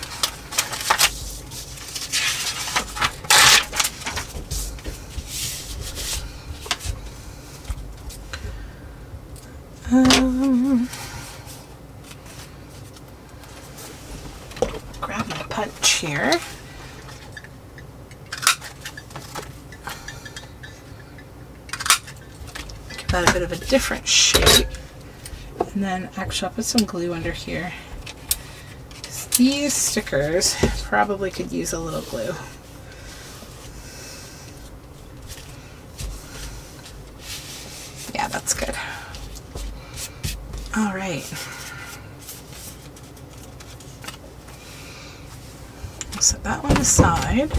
Grab my punch here. Give that a bit of a different shape. And then actually I'll put some glue under here. These stickers probably could use a little glue. Yeah, that's good. All right. I'll set that one aside.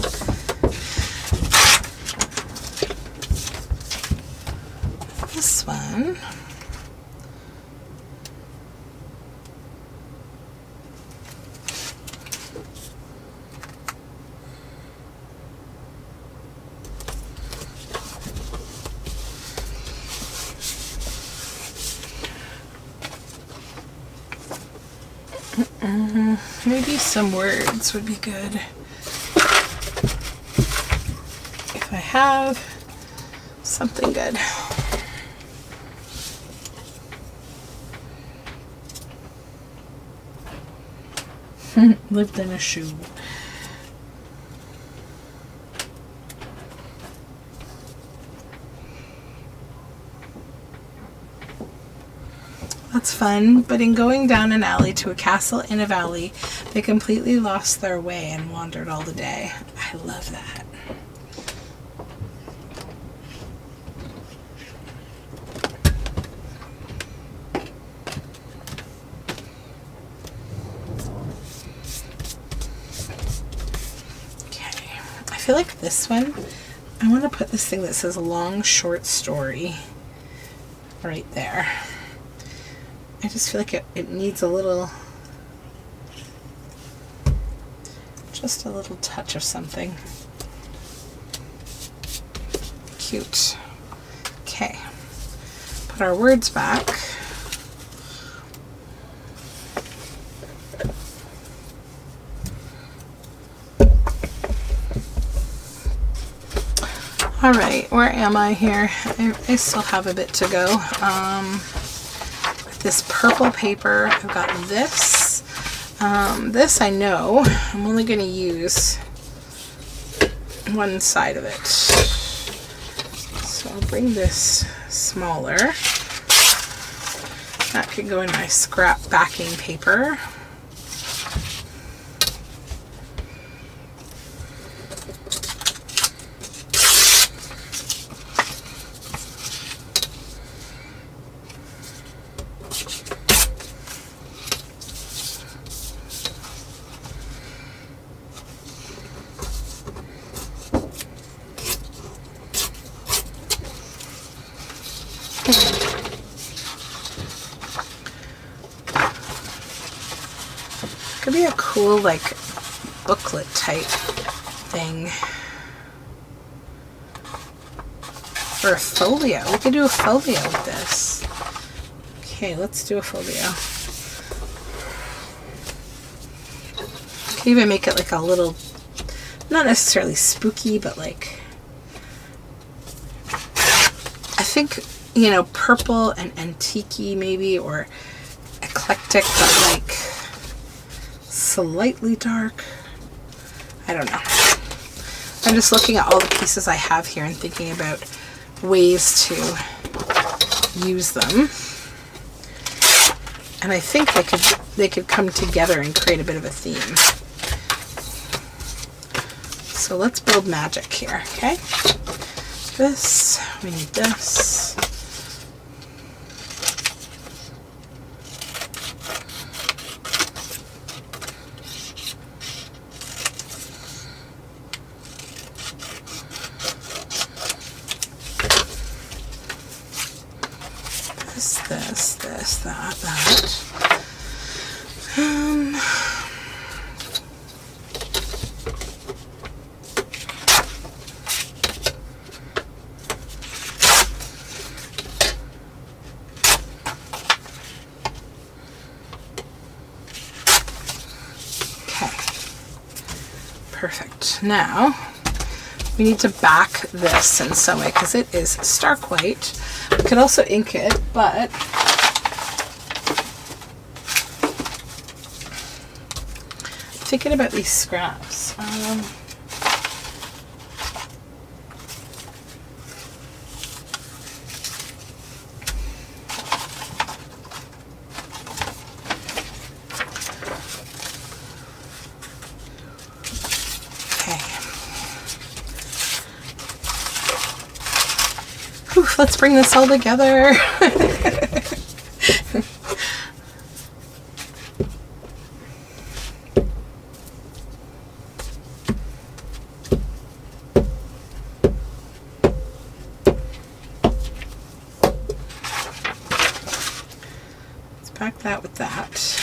This one. Maybe some words would be good. If I have something good. Lived in a shoe. That's fun, but in going down an alley to a castle in a valley, they completely lost their way and wandered all the day. I love that. Okay, I feel like this one, I want to put this thing that says long short story right there. I just feel like it needs a little, just a little touch of something. Cute. Okay. Put our words back. All right, where am I here? I still have a bit to go. This purple paper, I've got this. This I know I'm only going to use one side of it. So I'll bring this smaller. That could go in my scrap backing paper. Could be a cool, like, booklet type thing. Or a folio. We could do a folio with this. Okay, let's do a folio. Could even make it like a little, not necessarily spooky, but like, I think, you know, purple and antique-y maybe, or eclectic, but like slightly dark. I don't know. I'm just looking at all the pieces I have here and thinking about ways to use them. And I think they could come together and create a bit of a theme. So let's build magic here, okay? This, we need this. This, that. Okay. Perfect. Now, we need to back this in some way because it is stark white. We could also ink it, but thinking about these scraps. Let's bring this all together. Let's pack that with that.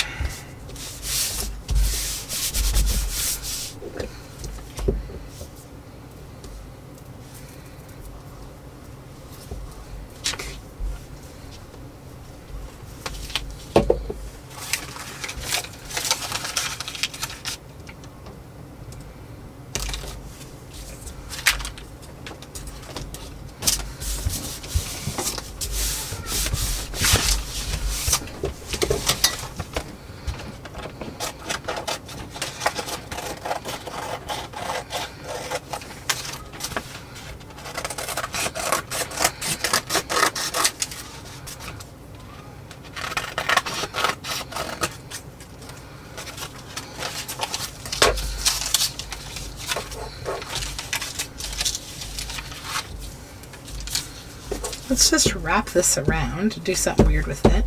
Let's just wrap this around, do something weird with it.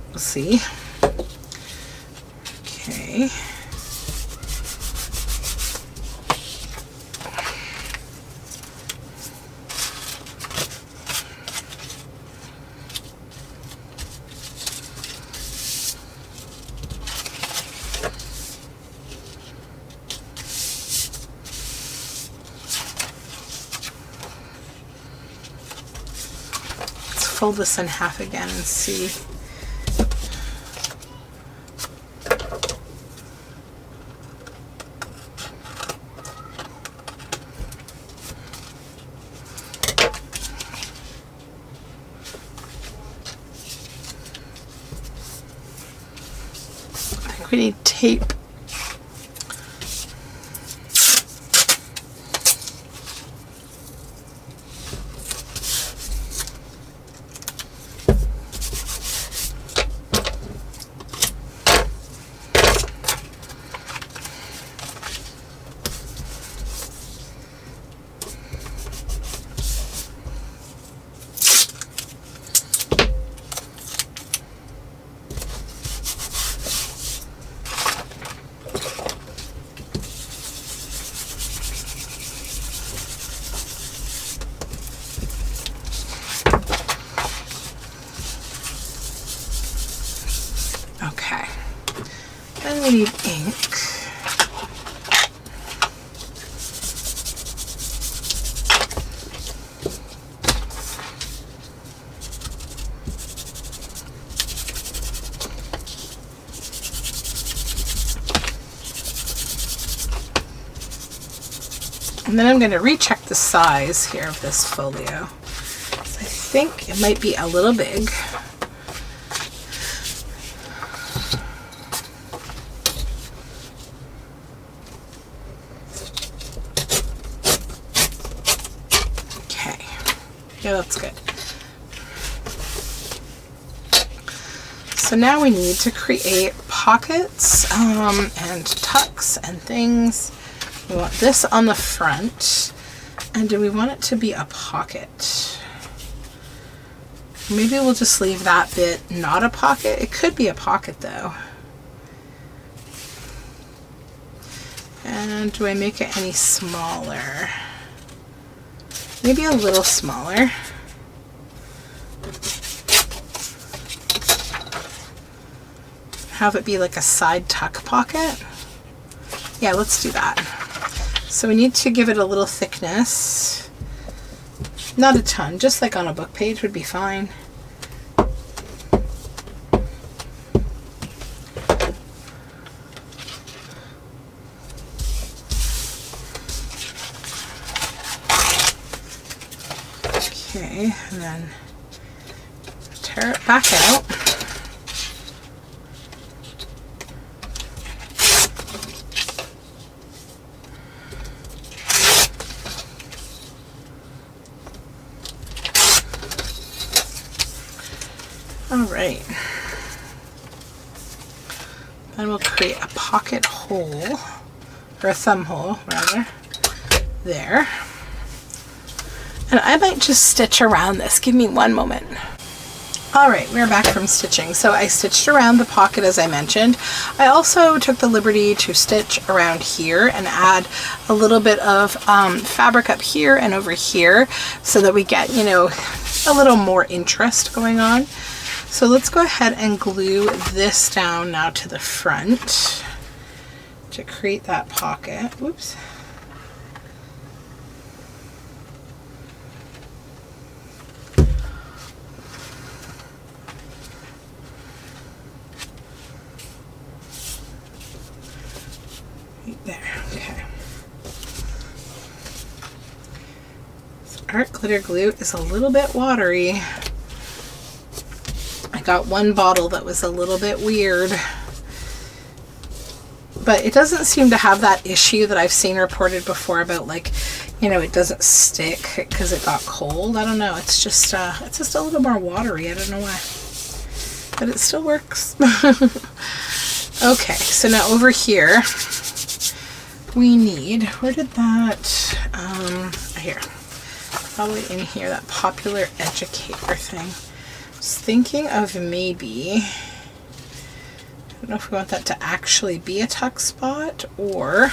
We'll see. Okay. Fold this in half again and see. I think we need tape. Okay, then we need ink. And then I'm going to recheck the size here of this folio. So I think it might be a little big. Yeah, that's good. So now we need to create pockets and tucks and things. We want this on the front. And do we want it to be a pocket? Maybe we'll just leave that bit not a pocket. It could be a pocket though. And do I make it any smaller? Maybe a little smaller. Have it be like a side tuck pocket. Yeah, let's do that. So we need to give it a little thickness. Not a ton, just like on a book page would be fine. Okay, and then tear it back out. All right. Then we'll create a pocket hole, or a thumb hole rather, there. And I might just stitch around this. Give me one moment. All right, we're back from stitching. So I stitched around the pocket as I mentioned. I also took the liberty to stitch around here and add a little bit of fabric up here and over here so that we get, you know, a little more interest going on. So let's go ahead and glue this down now to the front to create that pocket. Whoops. Right there, okay. So art glitter glue is a little bit watery. I got one bottle that was a little bit weird, but it doesn't seem to have that issue that I've seen reported before about, like, you know, it doesn't stick because it got cold. I don't know. It's just a little more watery. I don't know why, but it still works. Okay, so now over here we need, where did that, here, probably in here, that popular educator thing. I was thinking of maybe, I don't know if we want that to actually be a tuck spot or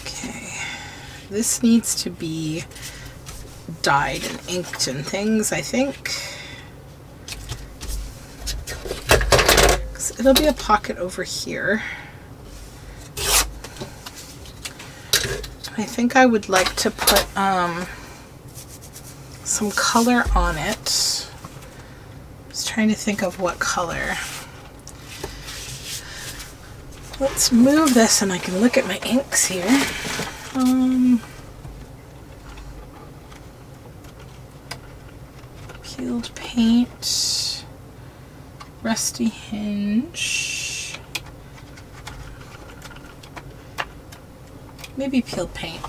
okay, this needs to be dyed and inked and things, I think. It'll be a pocket over here. I think I would like to put some color on it. I was trying to think of what color. Let's move this and I can look at my inks here. Peeled paint, rusty hinge, maybe peeled paint,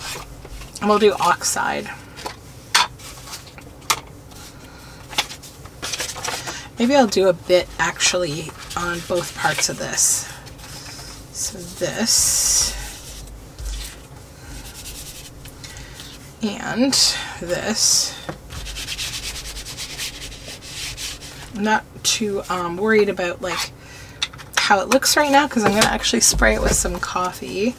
and we'll do oxide. Maybe I'll do a bit actually on both parts of this. So this and this. I'm not too worried about like how it looks right now because I'm going to actually spray it with some coffee.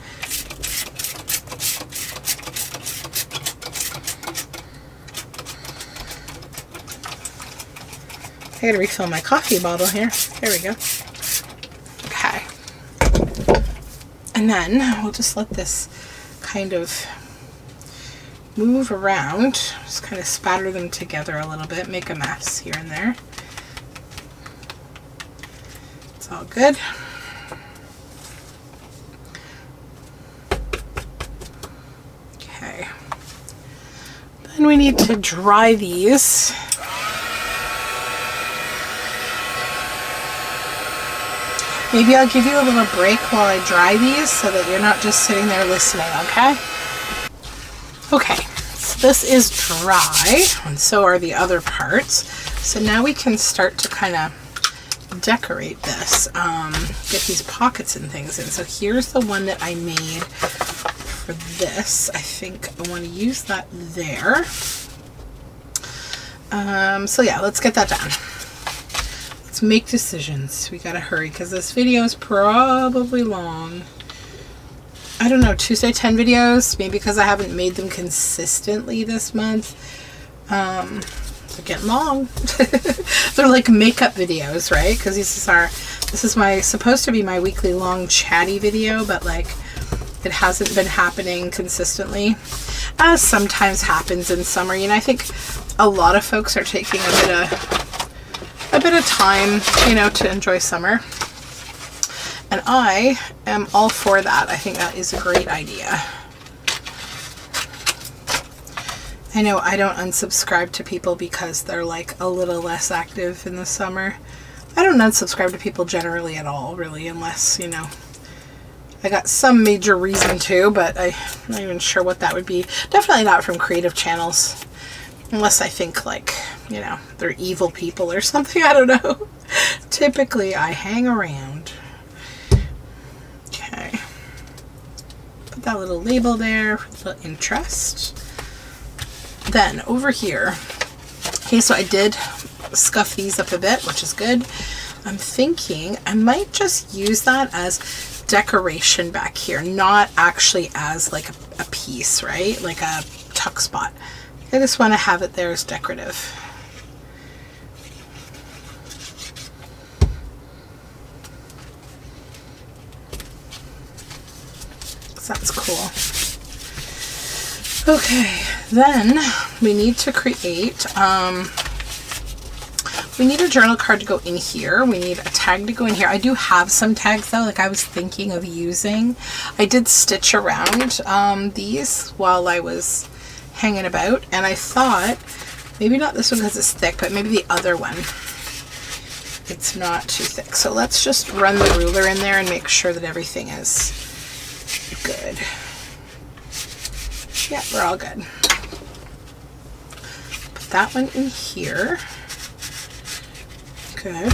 I gotta refill my coffee bottle here. There we go. Okay. And then we'll just let this kind of move around. Just kind of spatter them together a little bit, make a mess here and there. It's all good. Okay. Then we need to dry these. Maybe I'll give you a little break while I dry these so that you're not just sitting there listening, okay? Okay, so this is dry, and so are the other parts. So now we can start to kind of decorate this, get these pockets and things in. So here's the one that I made for this. I think I want to use that there. So yeah, let's get that done. Let's make decisions. We gotta hurry because this video is probably long. I don't know, Tuesday 10 videos, maybe because I haven't made them consistently this month. They're getting long. They're like makeup videos, right? Because this is my supposed to be my weekly long chatty video, but like it hasn't been happening consistently, as sometimes happens in summer. You know, I think a lot of folks are taking a bit of time, you know, to enjoy summer. And I am all for that. I think that is a great idea. I know I don't unsubscribe to people because they're like a little less active in the summer. I don't unsubscribe to people generally at all, really, unless, you know, I got some major reason to, but I'm not even sure what that would be. Definitely not from creative channels. Unless I think, like, you know, they're evil people or something. I don't know. Typically, I hang around. Okay. Put that little label there for the interest. Then, over here. Okay, so I did scuff these up a bit, which is good. I'm thinking I might just use that as decoration back here, not actually as like a piece, right? Like a tuck spot. I just want to have it there as decorative. That's cool. Okay, then we need to create, we need a journal card to go in here. We need a tag to go in here. I do have some tags though, like I was thinking of using. I did stitch around these while I was hanging about, and I thought maybe not this one because it's thick, but maybe the other one, it's not too thick. So let's just run the ruler in there and make sure that everything is good. Yeah, we're all good. Put that one in here. Good.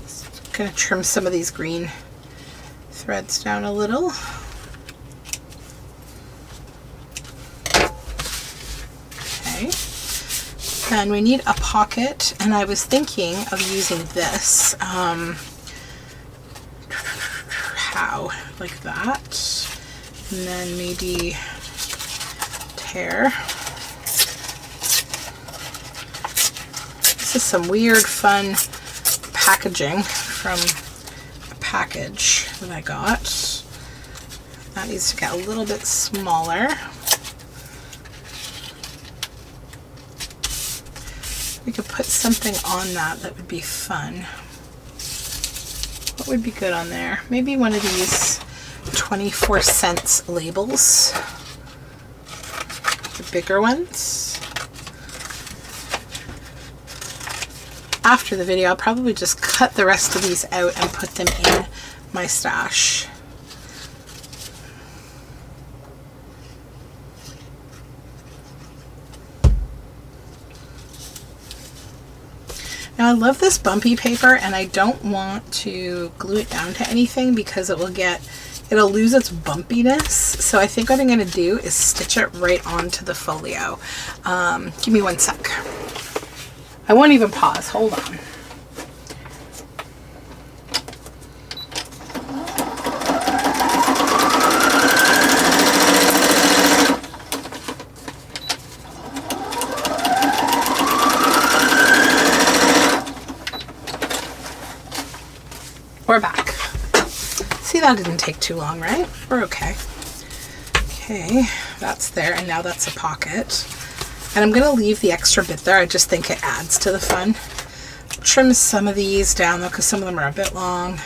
Just gonna trim some of these green threads down a little. Then we need a pocket, and I was thinking of using this, how, like that, and then maybe tear. This is some weird fun packaging from a package that I got. That needs to get a little bit smaller. We could put something on that that would be fun. What would be good on there? Maybe one of these 24-cent labels. The bigger ones. After the video, I'll probably just cut the rest of these out and put them in my stash. Now I love this bumpy paper, and I don't want to glue it down to anything because it'll lose its bumpiness. So I think what I'm going to do is stitch it right onto the folio. Give me one sec. I won't even pause. Hold on. We're back. See, that didn't take too long, right? We're okay. Okay, that's there, and now that's a pocket. And I'm gonna leave the extra bit there. I just think it adds to the fun. Trim some of these down though, because some of them are a bit long.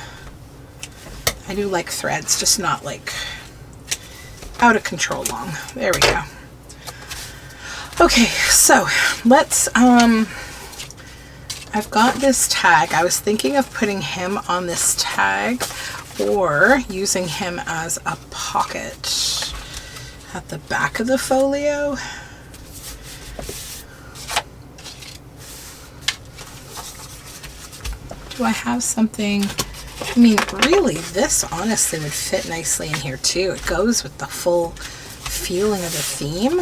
I do like threads, just not like out of control long. There we go. Okay, so let's I've got this tag. I was thinking of putting him on this tag or using him as a pocket at the back of the folio. Do I have something? I mean, really, this honestly would fit nicely in here too. It goes with the full feeling of the theme.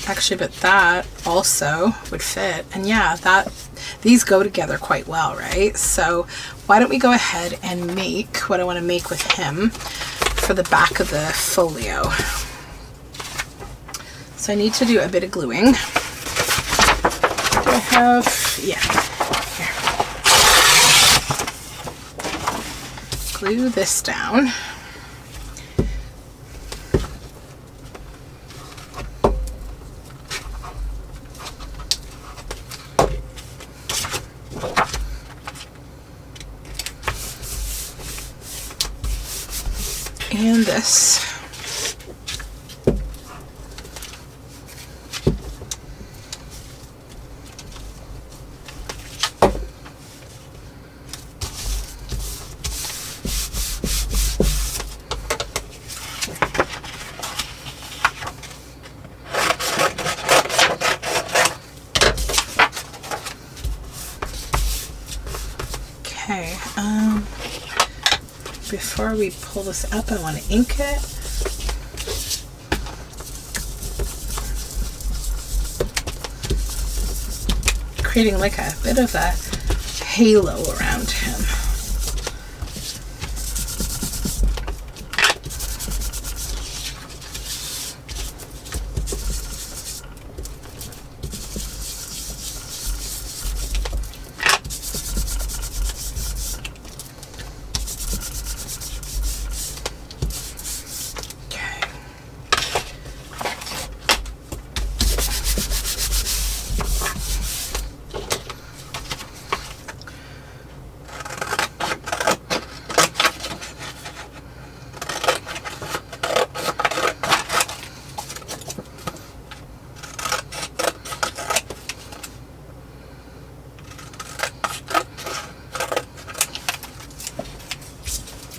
Actually, but that also would fit. And yeah, these go together quite well, right? So why don't we go ahead and make what I want to make with him for the back of the folio. So I need to do a bit of gluing. Do I have, yeah, here. Glue this down. And this. before we pull this up, I want to ink it. Creating like a bit of a halo around him.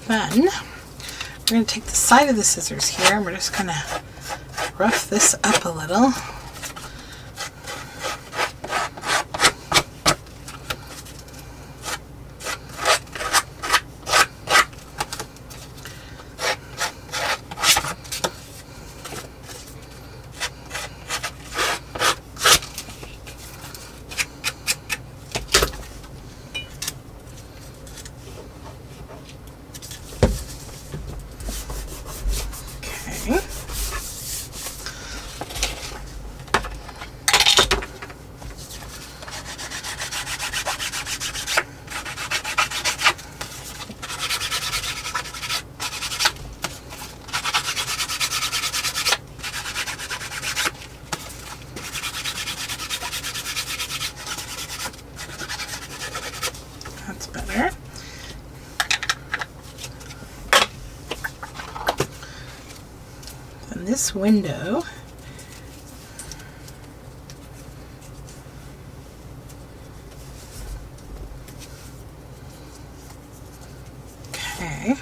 Then we're going to take the side of the scissors here and we're just going to rough this up a little. That's better. And this window, okay.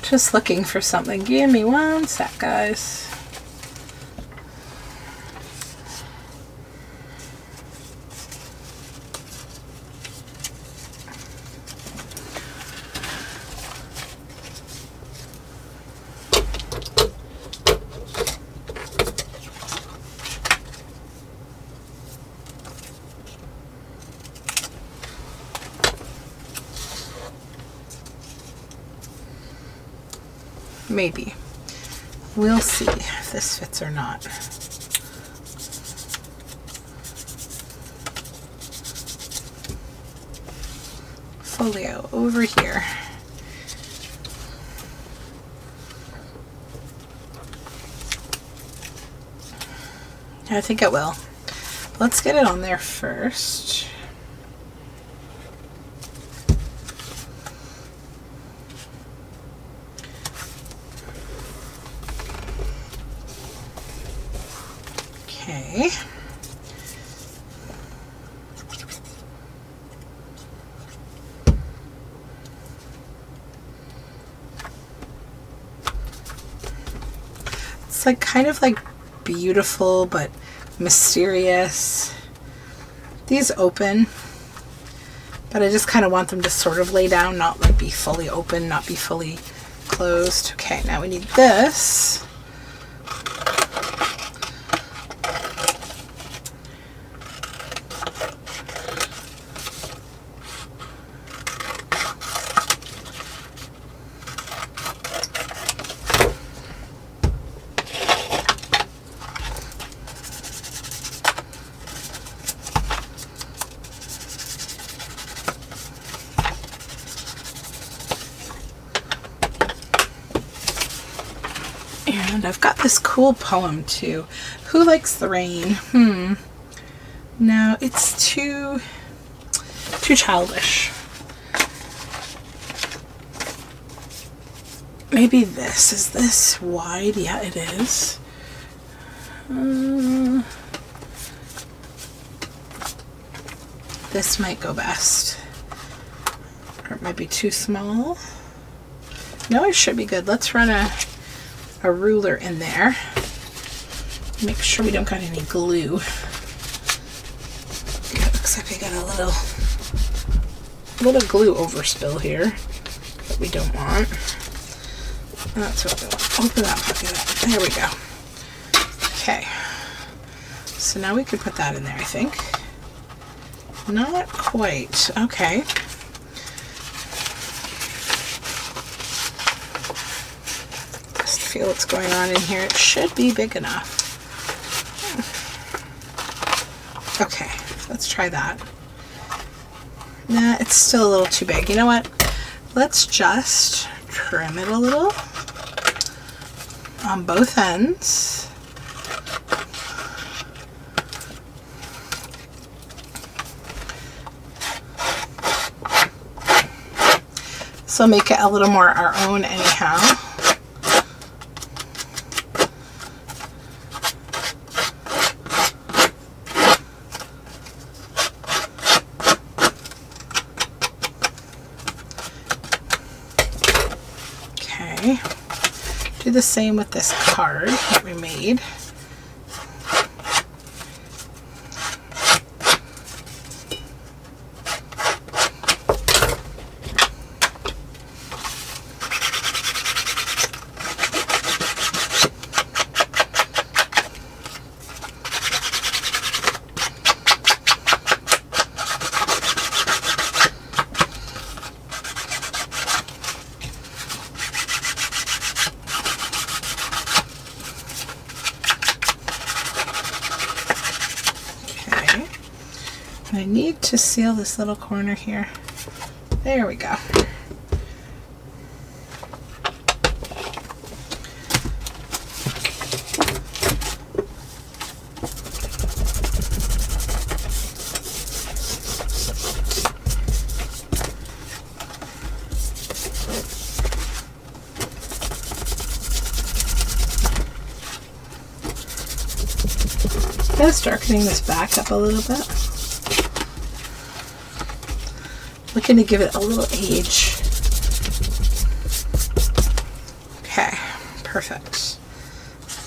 Just looking for something. Give me one sec, guys. Maybe. We'll see if this fits or not. Folio over here. I think it will. Let's get it on there first. Okay. It's like kind of like beautiful but mysterious. These open, but I just kind of want them to sort of lay down, not like be fully open, not be fully closed. Okay, now we need this. And I've got this cool poem too. Who likes the rain? No, it's too childish. maybe this. Is this wide? Yeah, it is. This might go best. Or it might be too small. No, it should be good. Let's run a ruler in there. Make sure we don't got any glue. It looks like we got a little glue overspill here that we don't want. That's what we want. Open that pocket up. There we go. Okay. So now we can put that in there, I think. Not quite. Okay. Just feel what's going on in here. It should be big enough. Okay, let's try that. Nah, it's still a little too big. You know what? Let's just trim it a little on both ends. So make it a little more our own anyhow. Okay. Do the same with this card that we made. I need to seal this little corner here. There we go. Just darkening this back up a little bit. Looking to give it a little age. Okay, perfect.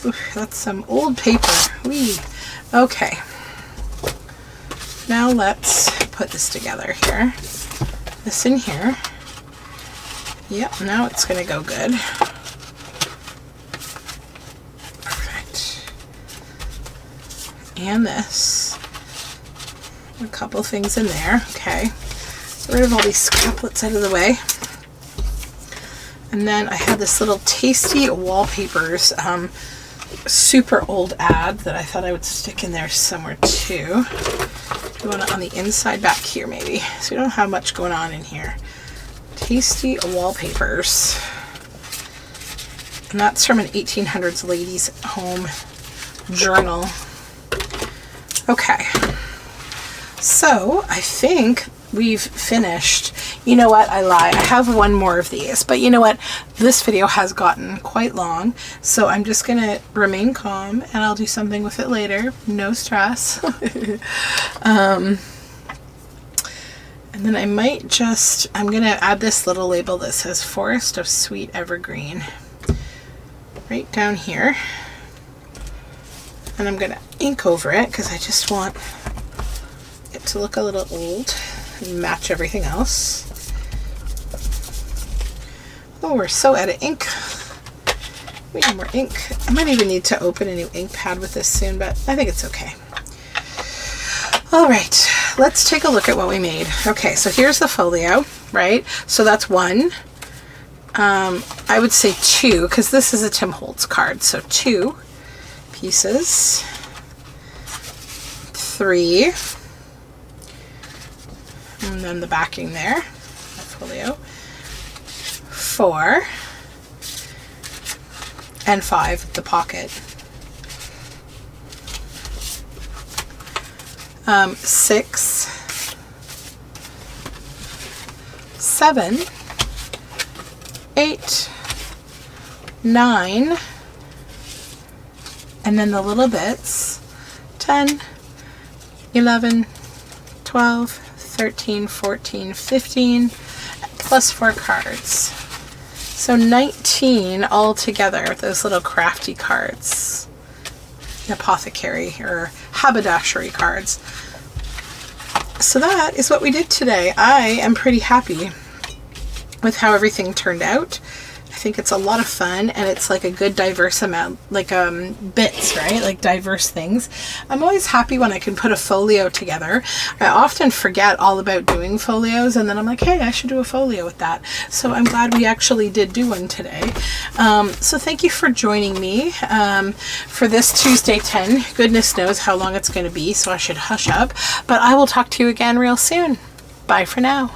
Ooh, that's some old paper. Whee. Okay. Now let's put this together here. This in here. Yep, now it's gonna go good. Perfect. And this. A couple things in there. Okay. Get rid of all these scraplets out of the way. And then I had this little Tasty Wallpapers super old ad that I thought I would stick in there somewhere too. You want it on the inside back here maybe, so you don't have much going on in here. Tasty Wallpapers. And that's from an 1800s ladies' home journal. Okay. So I think we've finished. You know what? I lie. I have one more of these, but you know what? This video has gotten quite long, so I'm just going to remain calm and I'll do something with it later. No stress. And then I might just, I'm going to add this little label that says Forest of Sweet Evergreen right down here. And I'm going to ink over it because I just want it to look a little old and match everything else. Oh, we're so out of ink. We need more ink. I might even need to open a new ink pad with this soon, but I think it's okay. All right, let's take a look at what we made. Okay, so here's the folio, right? So that's one. I would say two, because this is a Tim Holtz card. So 2 pieces. 3. And then the backing there, that folio. 4. And 5, the pocket. 6, 7, 8, 9, and then the little bits, 10, 11, 12, 13, 14, 15, plus 4 cards. So 19 all together, those little crafty cards. Apothecary or haberdashery cards. So that is what we did today. I am pretty happy with how everything turned out. I think it's a lot of fun, and it's like a good diverse amount, like bits, right? Like diverse things. I'm always happy when I can put a folio together. I often forget all about doing folios, and then I'm like, hey, I should do a folio with that. So I'm glad we actually did do one today. So thank you for joining me for this Tuesday 10. Goodness knows how long it's going to be, so I should hush up. But I will talk to you again real soon. Bye for now.